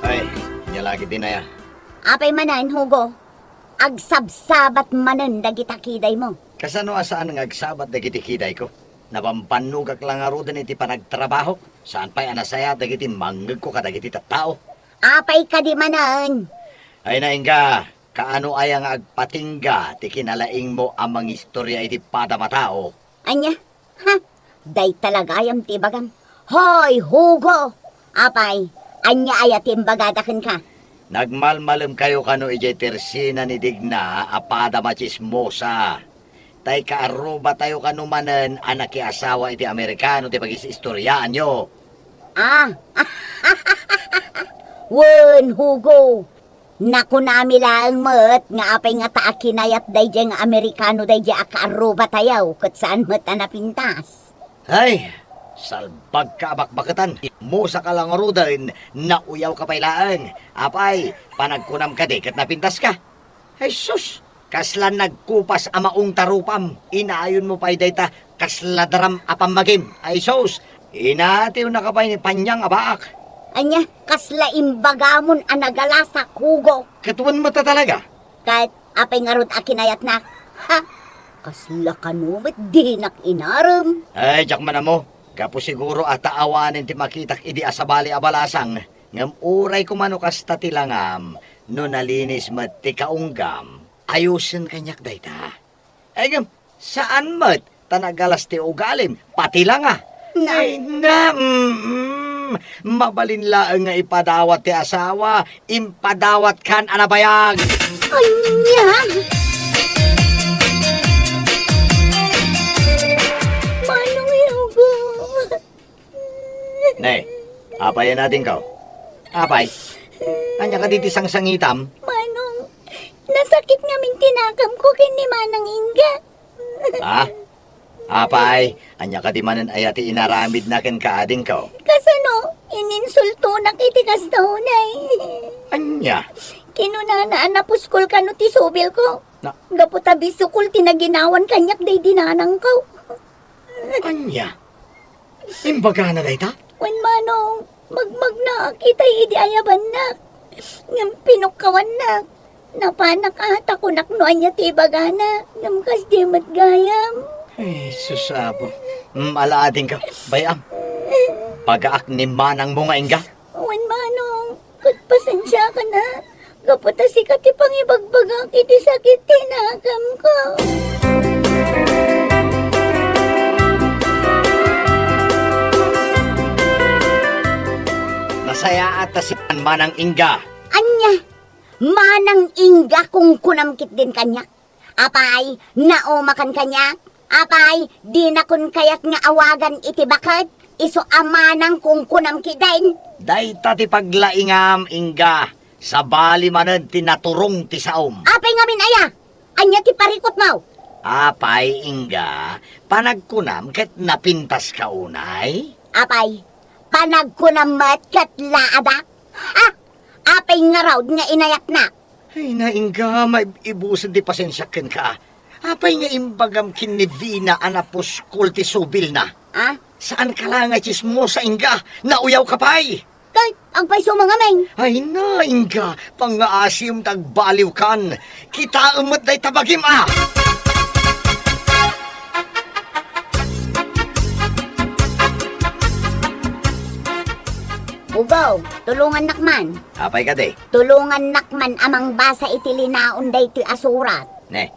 Ay, lagi din na ya. Apay manan, Hugo. Agsabsabat manan dagitakiday mo. Kasano asaan nga agsabat na kitikiday ko? Napampanugak lang aro din iti panagtrabaho. Saan pa'y anasaya dagiti manggag ko kadagiti tattao. Apay ka di manan. Ay naingga, kaano ay ang agpatingga ti kinalaing mo amang istorya iti padamatao. Anya? Ha? Day talagayam ti bagam. Hoy, Hugo! Apay, anya aya timbagadakan ka. Nagmalmalam kayo kano ijay tersina ni Digna apada machismosa. Tay kaaruba tayo kanumanan anak ki asawa iti Amerikano ti pag-istoryaan nyo. Ah! Wen, Hugo! Naku nami lang met, nga apay nga taakinayat day nga Amerikano day akaaruba tayaw, kat saan met napintas. Ay, salbag ka abakbakatan. Musa ka lang ruda rin, nauyaw ka pailaan. Apay, panagkunam ka di, kat napintas ka. Ay sus, kaslan nagkupas amaong tarupam. Inaayon mo pa'y dayta, kasladaram apamagim. Ay sus, inatiw na ka pa'y ni panyang abaak. Anya, kasla imbagamon anagalasa kugo. Katuan mo ta talaga. Kahit apay nga rod akinayat na, ha? Kasla kanumet di nak inaram. Ay, jak man mo. Kapo siguro at taawanin ti makitak idi asabali abalasang. Ngam uray kumano kasta tilangam. No nalinis mat ti kaunggam. Ayusin kanyak dayta. Ay ngam, saan mat? Tanagalas ti ugalim. Pati lang ah. Ay na, mabalinlaan nga ipadawat ti asawa. Impadawat kan anabayag. Anya! Manong yugo. Ne, apayan natin ka. Apay, kanya ka diti sang sangitam. Manong, nasakit namin tinakam ko kini Manang Inga. Ha? Apay, anya ka di manan ayati inaramid na ken kaading ka. Kasano, ininsulto na kiti kasdaunay. Anya? Kinunanaan na puskol ka no ti subil ko. Na, Gaputa bisukul tinaginawan kanyak day dinanang ko. anya? Imbaga na dayta? Wan manong, magmag na kita idi ayaban na. Ngam pinukawan na. Napanak ata ko naknoan niya ti bagana. Ngam kas di matgayam. Ay, susabo. Alaading ka. Bayam. Pagaak ni manang mo nga inga. Wan manong, pasensya ka na. Gaputa si kati pang ibagbaga kiti sakit tinakam ko. Nasaya at si manang inga. Anya, Manang Inga kung kunamkit din kanyak. Apay, naumakan kanyak. Apay, di na kun kayak nga awagan iti bakat. Iso amanang kung kunamkit din. Dayta ti paglaingam inga. Sa bali manan tinaturong ti saom. Apay nga min aya, anya ti parikot mo. Apay inga, panagkunam ket napintas ka unay. Apay, panagkunamat kat laadak. Ha? Apay nga raw nga inayat na. Ay na inga, may ibusan di pasensyaken ka. Apay nga imbagam kinivina anapos kulti subil na. Ha? Saan ka lang nga chismosa inga? Nauyaw ka pa'y. Kahit ang paiso mga meng. Ay na inga, pangaasim tagbaliw kan. Kita umot day tabagim ah. Ugaw, tulungan nakman. Apay ka de. Tulungan nakman amang basa iti linaon day ti asurat. Ne,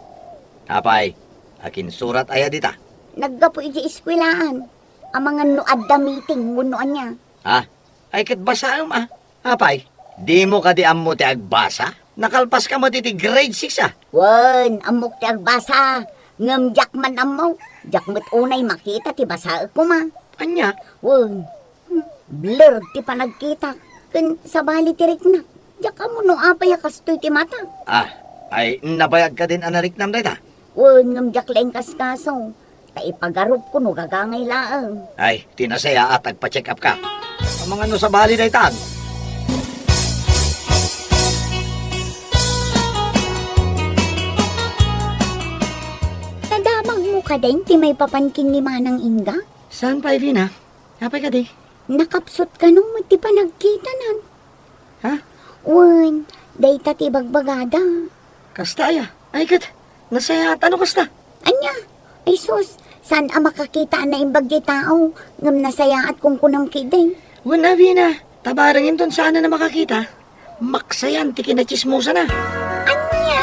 apay, akin surat aya dita. Naggapo iti iskwilaan. Ang mga nuad da meeting munuan niya. Ha? Ay kat basa ah. Apay, di mo ka di ammo ti agbasa? Nakalpas ka mo ti grade 6 ah. Wan, amok ti agbasa. Ngam jakman amo. Jakmat unay makita ti basa ko ma. Anya? Wan, blur ti panagkita. Kan sabali ti rikna. Jak amo no apay kastoy ti mata. Ah, ay nabayag ka din anarik nam dayta. Wan, ngam jakleng kaskaso. Taipagarup ko no gagangay laang. Ay, tinasaya at agpa-check up ka. Ang mga no sa bali daytan. Nadamang mo ka din ti may papanking ni Manang Inga? Saan pa, Ivina? Apay ka di. Nakapsot ka nung ti panagkita nan. Ha? Wan, dayta ti bagbagada. Kasta aya. Ay kat, nasaya at ano kasta? Anya, ay sus, saan ang makakita na imbagdi tao? Ngam nasaya at kung kunang kiday. Wala, Ivina. Tabarangin doon sana na makakita. Maksayan, ti kinachismosa na. Anya?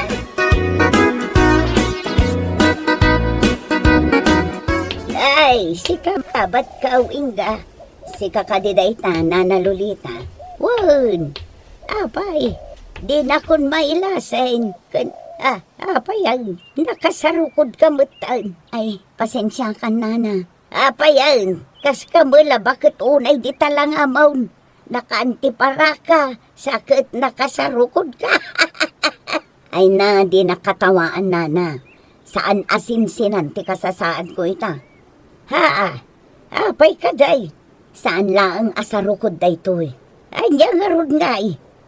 Ay, si kababat ka Inga. Si kakadidayta na nalulita. Wan, apay, di na kun mailasen. Apay, ang nakasarukod kamutan. Ay, pasensya ka nana. Apay, ang kas kamula bakit unay di talang amaw. nakaantipara ka, sakit nakasarukod ka. Ay na, di nakatawaan nana. Saan asinsinan ti kasasaan ko ita? Apay ka day. Saan laang asarukod day to'y? Ay niya nga rod nga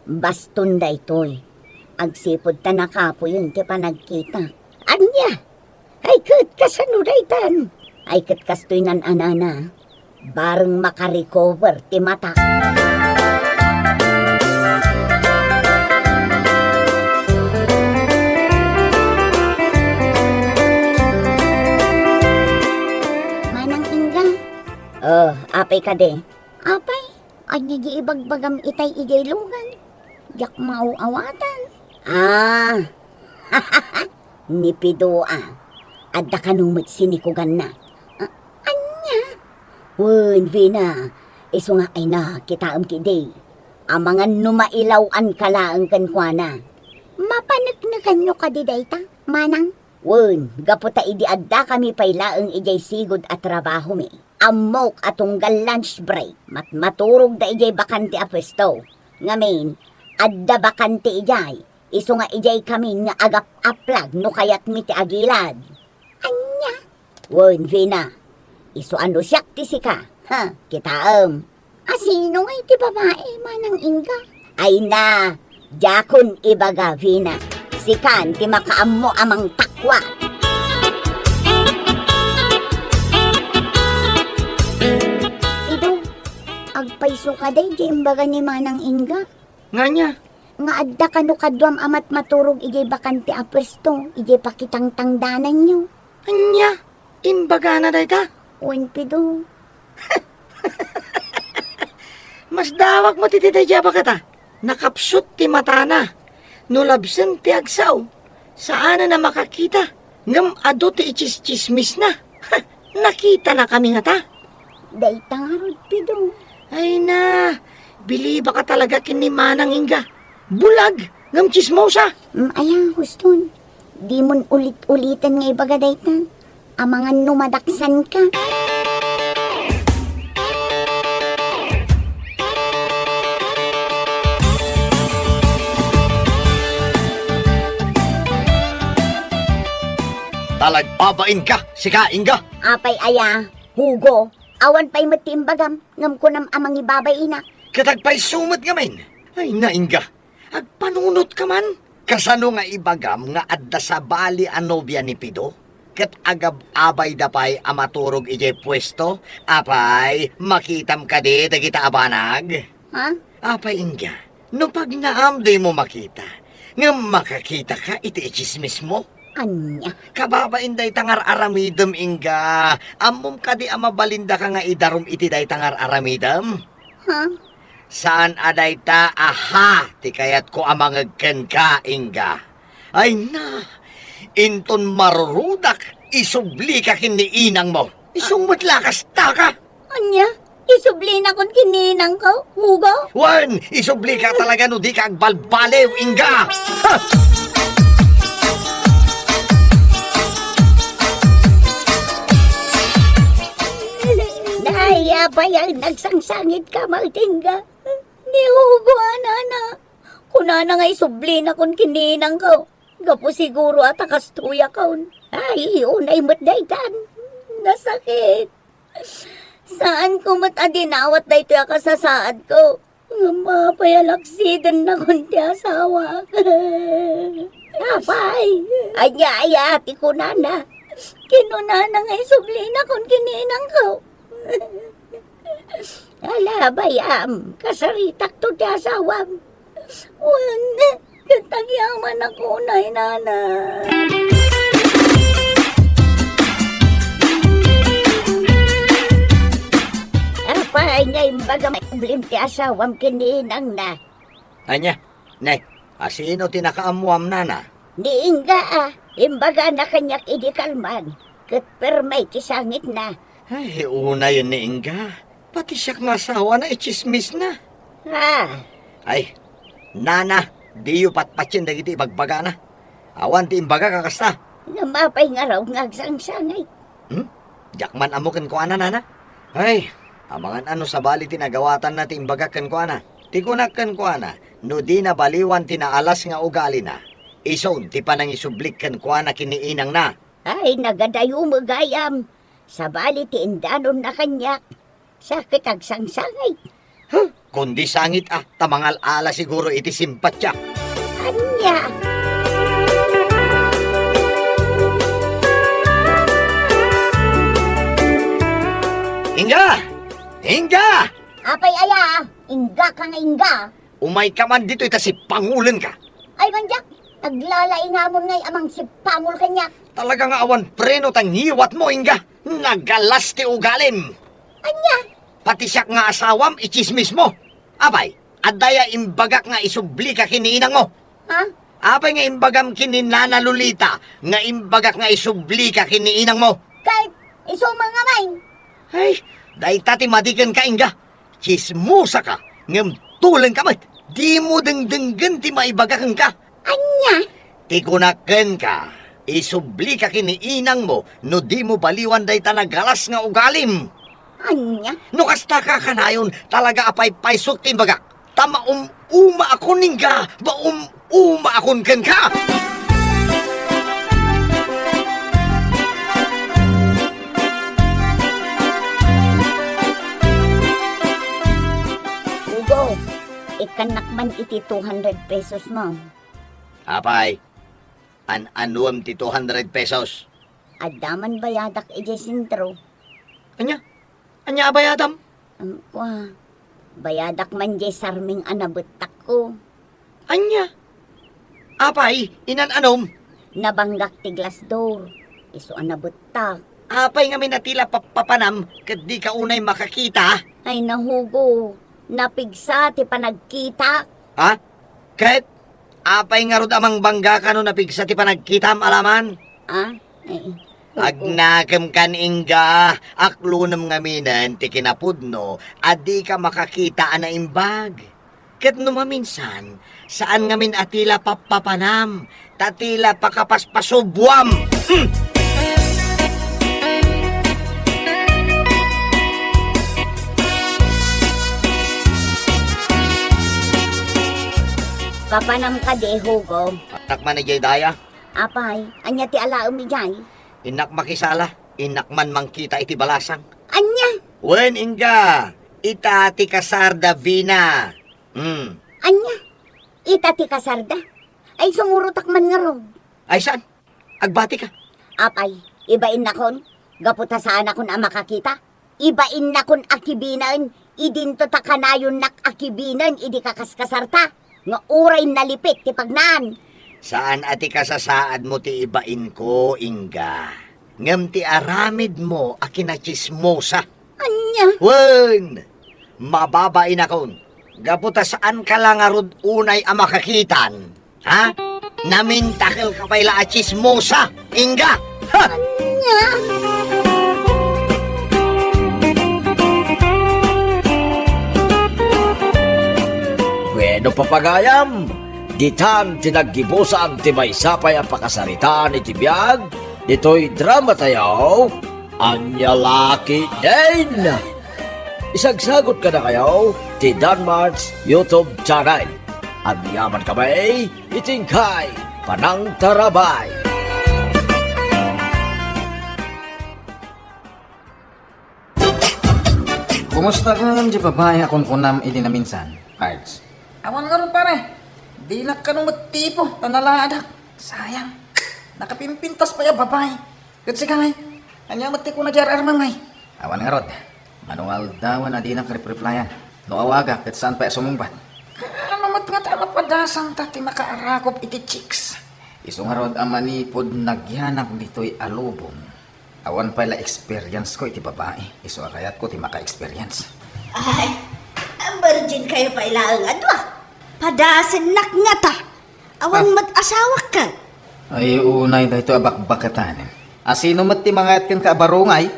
baston day to'y. Agsipod ta nakapo yun ti panagkita. Anya? Ay kat kasano day tan? Ay kat kastoy nan anana. Bareng makarecover ti mata. Manang Inga, Apay ka de. apay, anya di ibagbagam itay igaylugan. Jak mauawatan. Nipido Adda kanumit sinikugan na. Anya, Wen, Vina. Iso nga ay na, kita kide. Amangan numailawan kalaang kankwana. mapanagnagan nyo ka di dayta, manang. Wen, gaputa idi adda kami pailaang ijay sigod at trabaho mi. Amok atunggal lunch break. Maturog da ijay bakante a pwesto. Ngamin, adda bakante ijay. Iso nga ijay kami nga agap-aplag no kayat mi ti agilad. Anya, Wen, Vina. Iso ano siyak ti sika. Kitaam. asino nga iti babae, manang Inga. Ay na, jakon ibaga, Vina. Sikan ti makaammo amang takwa. Idong, agpaiso ka day, di imbaga ni manang Inga. Nga niya. Nga adda kanu kadwam amat maturog ijay bakante a pwesto, ijay pakitang tangdanan nyo. Anya, imbaga na day ta. Uwan pido. Mas dawag mo tititay jaba ka ta. Nakapsut ti mata na. Nulabsan ti agsaw. Saan na makakita? Ngam ado ti ichis-chismis na. Nakita na kami nga ta. Day tangarod pido. Ay na, biliba ka talaga kini Manang Inga. Bulag, ngam chismosa. Ayan, huston. Di mon ulit-ulitan nga ibaga day ta. Amangan numadaksan ka. Talagbabain ka, sika, Inga. Apay aya, Hugo. Awan pa'y matimbagam. Ngam ko nam amang ibabay ina. Katagpay sumot nga men. Ay na, Inga. Agpanunot ka man. Kasano nga ibagam nga adda sa bali a nobya ni Pido? Kat agab-abay dapay amaturog ijay pwesto? Apay, makitam ka di, dagita abanag? Ha? Apay, Inga, no pag naam di mo makita, nga makakita ka, iti ichismis mo. Anya? Kababain day tangar aramidem, Inga. Amom ka di amabalinda ka nga idarum iti day tangar aramidem. Ha? Saan aday ta? Aha! Ti kayat ko amangagken ka, Inga. Ay na! Inton marurudak, isubli ka kiniinang mo. Isumot lakas ta ka. Anya? Isubli na kon kininang ko, Hugo? Wan! Isubli ka talaga no di ka agbalbalew, Inga! Ha! Naya ba yung nagsangsangit ka, Martinga? Ni Hugo, anana. Kunana nga isubli na kon kininang ko. Gapo siguro at akastuya kaun. Ay, unay mo't daytan. Nasakit. Saan ko mo't adinawat da ito kasasaad ko? Nga mapayalaksidan na kunti asawa. Apay, anya ati ko nana. Kinunana nga isubli na kon kininang ko. Ala, bayam, kasaritak to di asawam. Wan, katagyaman ako na inana. Apay nga imbaga may problem ti asawam kininang na. Anya, nay, asino tinakaamuam nana? Di inga imbaga na kanyak idikalman. Kat permay kisangit na. Ay, una yun ni Inga. Pati siya nga asawa na ichismis na. Ha? Ay, nana, di yu patpatsin dagiti bagbaga na. Awan ti imbaga kakasta. Namapay nga raw ngagsangsangay. Jakman amukin ko ana, nana. Ay, Amangan ano sa bali tinagawatan na timbagakan ko ana. Tikunakan ko ana, no di na baliwan tinaalas nga ugali na. Ison, ti panang isublikkan ko ana kiniinang na. Ay, nagadayo magayam. Sa bali ti indanon na kanyak. Sa kitagsangsangay. Kundi sangit tamangal ala siguro iti simpatya. Anya. Inga! Inga! Apay aya, ingga ka nga ingga. Umay ka man dito ita si pangulan ka. Ay manjak, naglalaingamon ngay amang si Pangul kanyak. Talaga nga awan preno tang hiwat mo, Inga. Nagalas ti ugalin. Anya. Pati siya nga asawam, ichismis mo. Abay, adaya imbagak nga isubli ka kiniinang mo. Ha? Abay nga imbagam kininana Lolita, nga imbagak nga isubli ka kiniinang mo. Kahit isumang nga may. Ay, dahi tati madigan ka, Inga. Chismusa ka, ngam tulang ka mat. Di mo dengdenggan ti maibagakan ka. Anya. Tikunaken ka. Isubli ka kiniinang mo, no di mo baliwan day tanagalas nga ugalim. Anya. No kasta ka kanayon, talaga apay paisok timbaga. Tama uma akon ningga, ba uma akon ken ka. Ugo, ikanak man iti 200 pesos mo. Apay, anuam ti 200 pesos. Adaman bayadak ije sintro. Anya? Anya abayadam? Wah, bayadak man je sarming anabutak ko. Anya? Apay, anom? Nabanggak ti glass door. Iso anabutak. Apay nga minatila papanam, kat di ka unay makakita. Ay nahugo, napigsa ti panagkita. Ha? Kat? Apay nga rod amang bangga ka no napigsa ti panagkitam alaman. Ah? Ay, Agnakam kan Inga, aklunam nga minan ti kinapudno, adi ka makakita na imbag. Ket no maminsan, saan nga min atila papapanam, tatila pakapaspasubwam. papanam ka de, Hugo. Takman na jay daya, Apay, anya ti alaom ijay. inak makisala, inak man mangkita iti balasang. Anya? Wen Inga, ita ti kasarda vina. Anya? Ita ti kasarda? Ay sumurutak man nga ron. Ay saan? Agbati ka. Apay, ibain na kon. Gaputa saan akon ang makakita. Ibain na kon akibinan. Idinto ta kanayon nak akibinan. Idi kakaskasarta. Nga uray nalipit ti pagnan. Saan ati kasasaad mo ti ibain ko, Inga? Ngam ti aramid mo akinachismosa. Anya? Wen! Mababain akon. Gaputa saan ka lang arod unay ang makakitan? Ha? Namintakil ka pala at chismosa, Inga! Ha! Anya? Bueno papagayam, ditan tinaggibusan ti may sapay ang pakasaritaan iti biyag, dito'y drama tayo, Anya Laki din! Isagsagot ka na kayo, ti Danmarks YouTube channel. At yaman kami, itingkay, panang tarabay. Kumusta ka ngayon di babae akong kunam ili na minsan, Pards? Awan nga rin pare, di na ka nung matipo, tanaladak. Sayang, nakapimpintas pa yung babae. Kasi ka ngay, kanya mati ko na jar arman ngay. Awan nga rod, manual daw na di na ka-replyan. No awaga, kat saan pa sumumbat. Ano mat nga tayo padasang tati makaarakop iti chicks. Iso nga rod ang manipod nagyanak dito'y alubong. Awan pala experience ko iti babae. Iso akayat ko ti maka-experience. Ay, ang virgin kayo pa ilaang adwa. Padasin nak nga ta. Awan mag-asawa ka. Ay, unay da ito abakbakatan. Asino mat ti mga kan kaabarungay,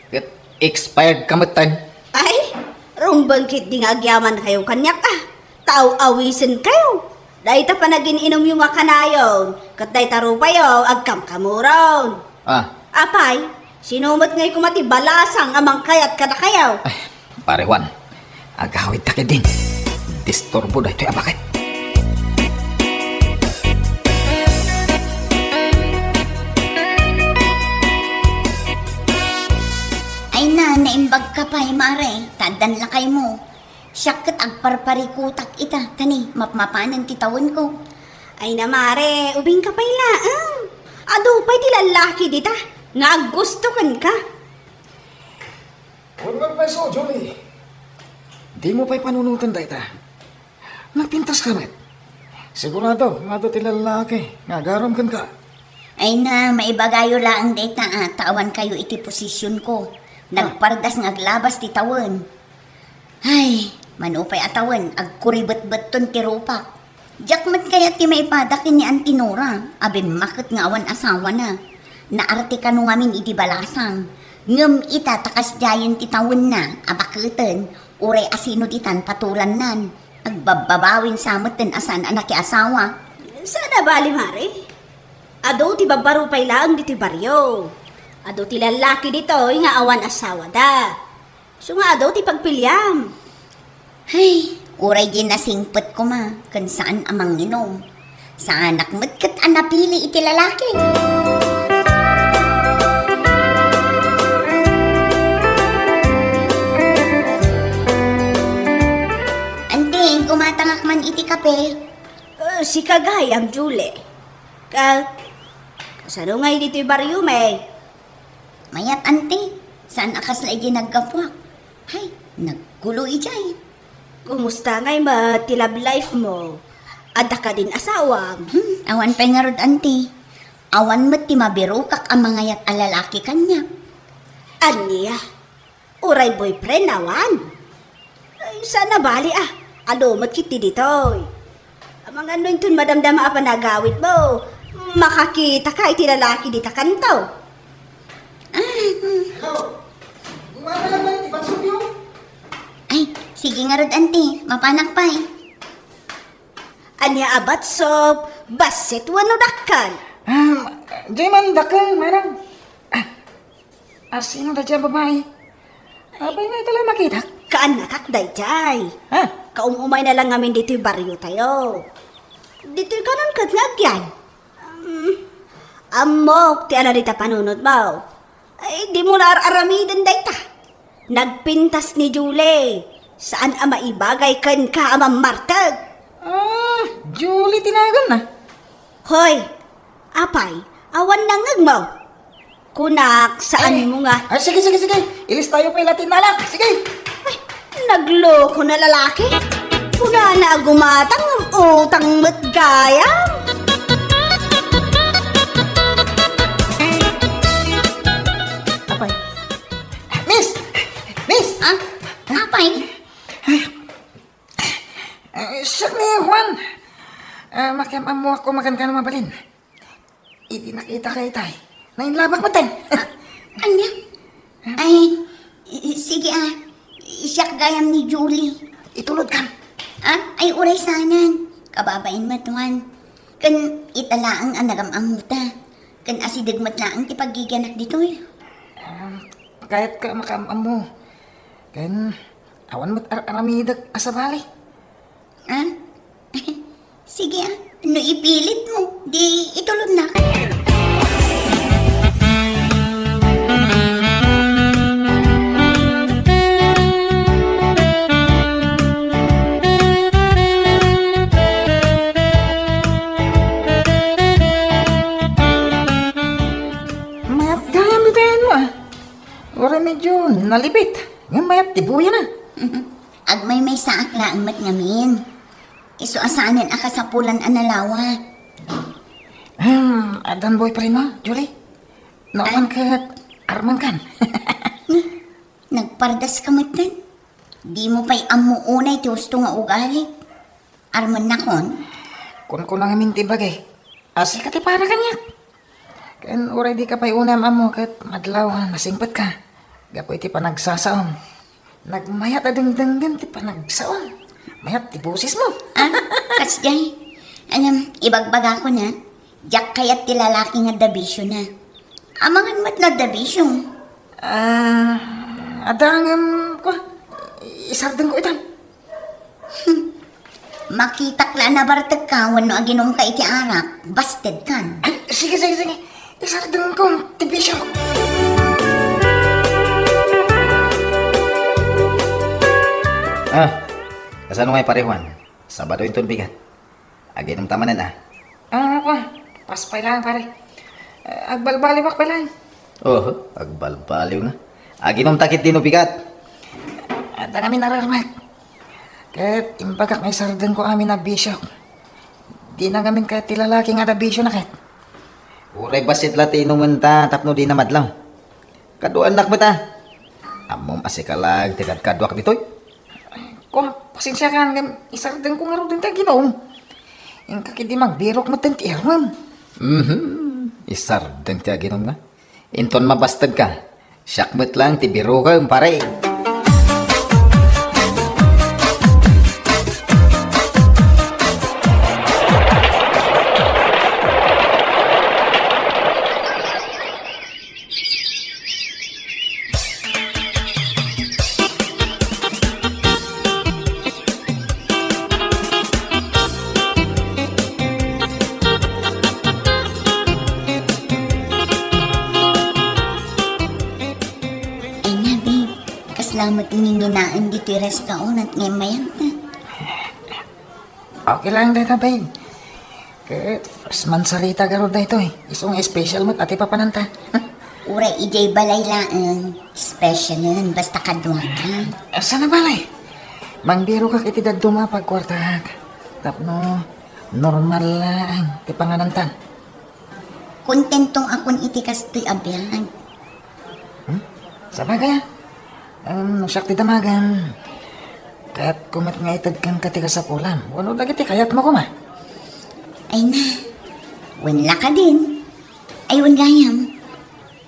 kat expired kamatan. Ay, rong bangkit di nga agyaman kayo kanyak Tao-awisin kayo. Dahi ta pa naging inom yung makanayon. Kat dahi taro pa yo, agkamkamuron. Ah, Apay, sinumot ngay kumati balasang amang kayat kada kayaw. ay, Pare Juan, agawid takid din. Disturbo na ito'y abakit. Ay na, naimbag ka pa, mare. Tadan lakay mo. Siyakat agparparikutak ita. Tani, mapmapanan titawan ko. Ay na mare, ubing ka pa'y laang. Ado pa'y ti lalaki dita. Nga gusto kan ka. Huwag magpaiso, Jolie. Di mo pa'y panunutan da ita. Nagpintas ka met. Sigurado, nga do ti lalaki. Nga garam kan ka. Ay na, maibagayo laang data tawan kayo iti posisyon ko. Nagpardas ngaglabas ti tawan. Ay, manupay atawan, agkuribet-beton ti rupak. Diyak mat kaya ti maipadakin ni Antinora, abin makit nga awan asawa na. Naarte ka nung amin iti balasang. Ngem ita takas jayon ti tawan na, abakiten, uray asino ditan patulan nan. Agbababawin sameten asan anak ki asawa. Sana bali mare. Ado ti babaro pa'y laang dito baryo. Ado ti lalaki dito, nga awan asawa da. So nga ado ti pagpilyam. Ay, uray din nasingpet ko ma, kan saan amang inom. Sa anak mo't kat anapili iti lalaki. Ante, kumatangak man iti kape. Si Kagayam, Julie. Kasano nga dito yung baryo, may? Mayat ante, saan akas na iti nagkapwak? Hay, naggulo ijay. Kumusta ngay ma, ti love life mo? Ada ka din asawa. Awan pa nga rod ante. Awan mo't ti mabirukak ang mga yat alalaki kanya. Anya? Uray boyfriend awan? Ay, sana bali Alo, magkiti dito. Ang mga ano yung madamdama pa nagawit mo. Makakita ka, iti lalaki dita kanto. Ay, sige nga rod ante, mapanak pa Anya abat sop, basit wano dakkan. Di man dakang, marang. Sino na dyan babae? Abay na ito lang makita. Kaanak dayjay. Kaumumay na lang ngamin dito yung baryo tayo. Dito yung kanon kadlagyan. Amok, ti ana dita panunod mo. Ay, di mo na aramidan dayta. Nagpintas ni Julie. Saan ang maibagay kan ka amang martag? Julie tinagal na. Hoy, apay, awan nangag mo. Kunak, saan mo nga? Sige. Ilis tayo pa Latin nalak. Sige. Ay, nagloko na lalaki. Kuna na gumatang utang matgayam. Apay. Miss! Apay? Siyak ni Juan. Makiamam mo ako makan ka na mabalin. Hindi nakita kay tay. Nainlabak mo tay. Anya? Ay, sige siyak gayam ni Julie. Itulod ka. Ay uray sanan. Kababain matuan. Kan italaang ang nagamamuta. Kan asidigmat laang ti paggiganak dito Kahit ka makamam mo. Kan awan mo't aramidag asabali. Sige ano ipilit mo? Di itulod na. Mayat gayam bitayan mo Ora medyo nalibit. Ngayon mayat tibuya na. Agmay may saak laang mat ngamin. Iso asanan akasapulan analawa. Adan boyfriend mo, Julie? Naman ka arman kan. Nagpardas ka matan. Di mo pa'y amuunay ti gusto nga ugali. Arman na kon. Kun ko lang aminti bagay. Asal ka ti para kanya. Kan oray di ka pa'y unam amo kat madlaw nasingpat ka. Gapoy ti panagsasaon. Nagmayat adeng-denggan ti panagsaon. Mayat ti busis mo. Kasjay. Alam, ibagbaga ko na. Diyak kayat ti lalaki nga dabisyo na. Amangan mat na dabisyo. Adangam ko. isardeng ko itan. Makita kla na bartag ka, wano aginom ka iti anak, busted kan. Ay, sige. Isardeng ko, tibisyo. Kasano ngay parehuan? Sabado yung bigat. Aginong tamanan ko. Paspay lang pare. Agbalbali pa lang. Oh, agbalbaliw nga. Aginom takit din bigat. At kami nararmat. Kahit imbagak may sardeng ko amin na bisyo. Di na kami kahit tilalaki nga na bisyo na kahit. Uray basit latino man ta, tapno di na madlaw. Kaduan nak mo ta. Amom asikalag, tigad kaduak ditoy. Ko, pasensya ka, isardeng ko nga rin tayo ginom. Yung kakidi magbirok mo tayo tiyarman. Isardeng tayo ginom nga. Inton mabastad ka. Syakmet lang, tibiro ka yung pare. Ay na, babe. Kaslamat ininginaan dito yung restaurant at ngayon mayang na. Okay lang dito, babe. Kahit first man salita garo dito Isong special mo't ati papananta. Uray, ijay balay lang. Special yun, basta kadwa ka. Sana balay? Mangbiro ka kiti daduma pagkwartag. Tapno, normal lang. Ti panganantan. Kontentong akon iti kastoy abyan. Sabagay siyak ti damagan. Kahit kumat nga itad kang katika sa pulam. Wano dagiti kayat mo kuma. Ay na, wala ka din. Ay, gayam.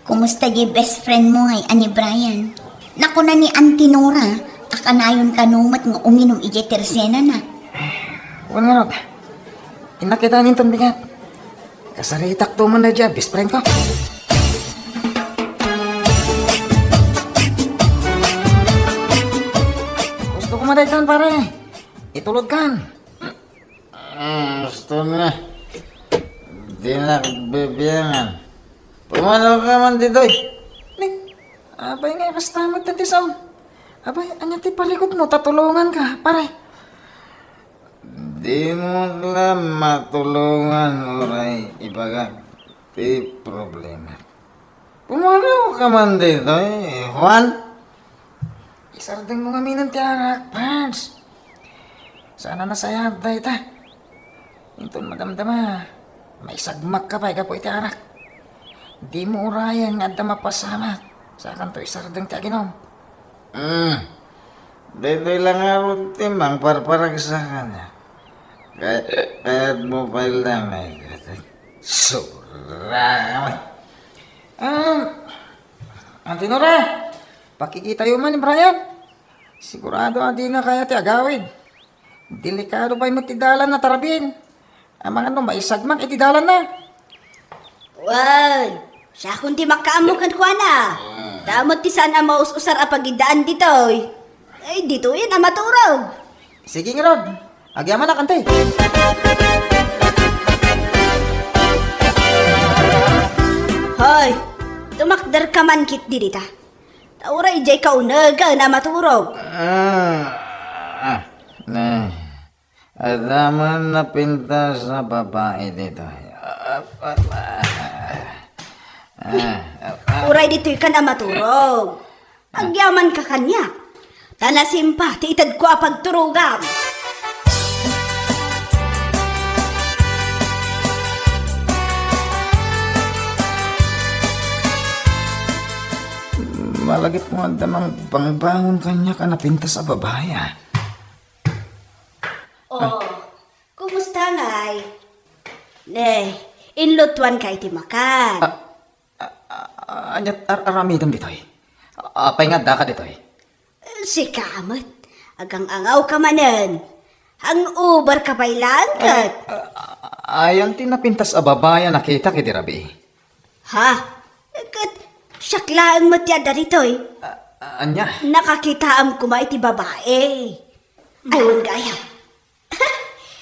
Kumusta di best friend mo ay ani Brian? Naku na ni Auntie Nora, akanayon kanumat nga uminom ije tersena na. Wala nga rod. Inakita nintong bigat. Kasaritak to mo na dyan, best friend ko. Gusto ko madaitan pare. Itulog kan. Gusto na. Di na bibiyangan. Pumalaw ka man dito Abay nga, kastamat na tisaw. Abay, anya ti palikot mo, tatulungan ka, pare. Di mo lang matulungan, oray. Ibaga, di problema. Pumalaw ka man dito Juan. Isardeng mo kami ng tiyarak, Pards. Sana nasayad tayo ta. Inton madamdama, may sagmak ka pa, ikaw po itiyarak. Di mo urayan nga da mapasamat. Sa kanto isardeng tiya ginom. Dito lang ako timang parparag sa kanya. Kahit mo pa lang ay sura. Auntie Nora, pakikita yung man ni Brian. Sigurado adi na kaya ti agawin. Delikado pa yung matidalan na tarabin. Ang mga maisagmak, itidalan na. Wow! Siya kundi makaamukan ko na. Damot ti saan ang maus-usar a pagidaan dito. Ay, dito yan ang maturog. Sige nga Rod, agyaman na kante. Hoy, tumakdar ka man kit dirita. Tauray jay kaunaga na maturog. Adaman na pinta sa babae dito. Uray dito'y ka na maturog. Agyaman ka kanya. Tanasim pa, tiitad ko a pagturugan. Malagip mo ang damang pangbangon kanya ka napinta sa babae. Oh, kumusta ngay? Inlutuan ka iti makan. Anyat aramidam ditoy. Apay nga da ka ditoy. Si Kamat, agang angaw ka manan. Ang ubar ka pa'y langkat. Ayan tinapintas a babae nakita kiti rabi. Ha? Kat, syaklaan mo tiya daritoy. Anya? Nakakitaam ko ma iti babae. Aywan gaya.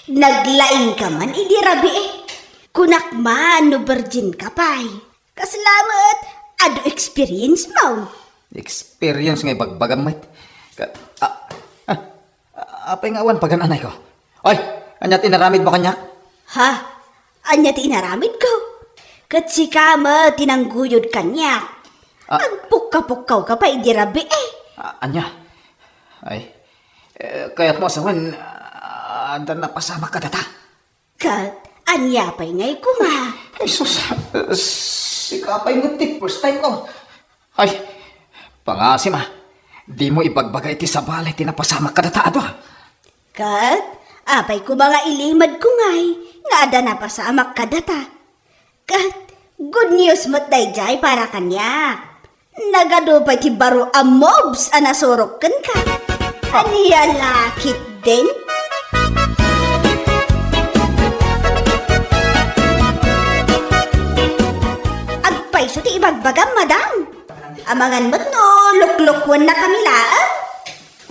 Naglaing ka man, idi rabi eh. Kunak man, no virgin ka pa'y. Kasalamat, ado experience mo. Experience ngay bagbagam mate. Apay nga awan pagan anay ko. Oy, anya tinaramid mo kanya? Ha? Anya ti inaramid ko? Kat si kama tinangguyod kanya. Agpukka-pukkaw ka pa, idi rabi eh. Anya? Ay, kaya't mo asawan, andan na pasama ka data. Kat, anya pa'y ngay kuma. Ay, sus, si kapay mo ti first time ko. Ay, pangasim ah. Di mo ibagbagay ti sa balay, tinapasama ka data ado ah. Kat, apay ko mga ilimad ko ngay, nga ada na pasamak ka data. Kat, good news mo't dayjay para kanya. Nagado pa ti baro a mobs a nasurok kan ka. Aniya lakit din? Agpay so ti ibagbagam, madam. Amangan mo't no, luklukwan na kami laan.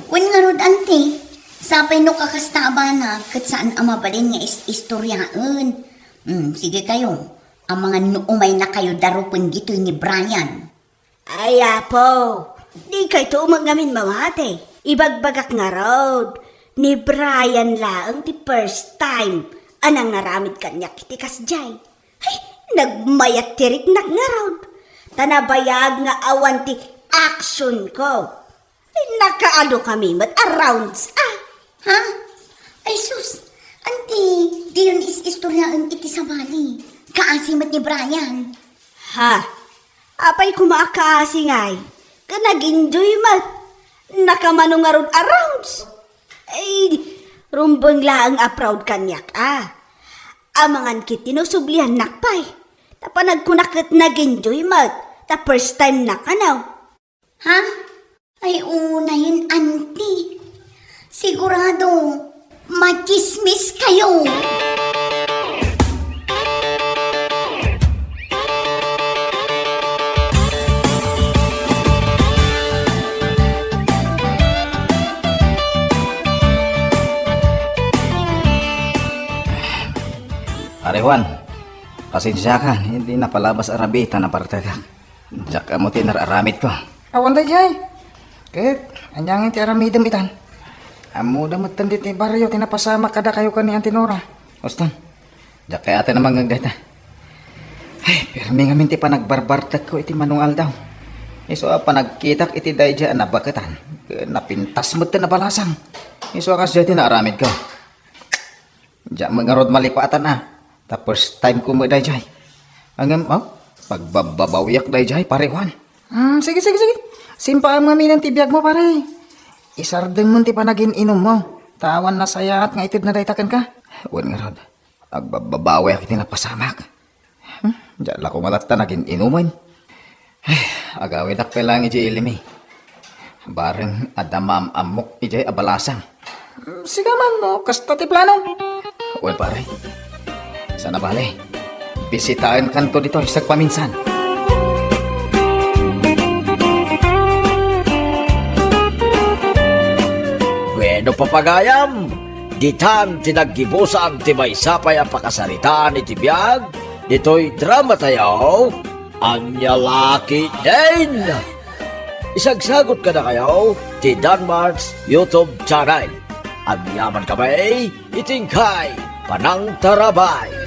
Wen nga rod, auntie. Sapay no kakastaba na kat saan ang mabalin nga istoryaan. Sige kayo. Ang mga nuumay na kayo darupon gito'y ni Brian. Ay, apo. Di kay to umangamin mamate. Ibagbagak nga road. Ni Brian laang ti first time. Anang naramid kanya kiti kasjay. Ay, nagmayat tirik nak nga road. Tanabayag nga awan ti action ko. Ay, nakaado kami mat arounds Ha? Ay sus, auntie, di yun istoryaan iti sa bali. Kaasimat ni Brian. Ha? Apay kumaakaasi ngay. Ka nag-enjoy mat. Nakamanong nga ron arounds. Ay, rumbang laang proud kanyak Amangan kit tinusublihan nakpay. Tapanagkunak nag-enjoy mat. Ta first time nakanaw. Ha? Ay una yun, auntie. Sigurado, machismis kayo. Pare Juan, pasensya ka, hindi napalabas arabita na partega. Diyak ka mo tinararamit ko. Awan da jay. Kahit, anyangin ti aramidam itan. Amo da matandit ni baryo, tinapasama kada kayo ka ni Antinora. Oston, diyak kaya ate namang gagdata. Ay, pirmi nga minti pa nagbarbartag ko iti manungal daw. Iso pa nagkitak iti dayja na bakatan. Napintas mo na balasang. Iso kas dyan tinaaramid ko. Diyak mangarod malipatan Ta first time ko mo dayjay. Angam, pagbababawiyak dayjay, pare Juan. Sige. Simpaan nga minang tibiyag mo, pare. Isardeng mo ti panagin inom mo. Tawan na saya at nga itid na daytakan ka. Wan nga rod. Agbababawiyak iti napasamak. Diyan lang ko malata naging inuman. Agawid ak lang iji ilimi. Bareng adamam amok iji abalasang. Sige man, no, kasta ti plano. Wan pare. Sana bale. Bisitaan kanto dito isag paminsan. Bueno papagayam, ditan tinaggibusan ti maysapay ang pakasaritaan iti biyag, dito'y drama tayo, anya laki din. Isagsagot ka na kayo, ti Danmarks YouTube channel. Ang yaman kamay, itingkay, panang tarabay.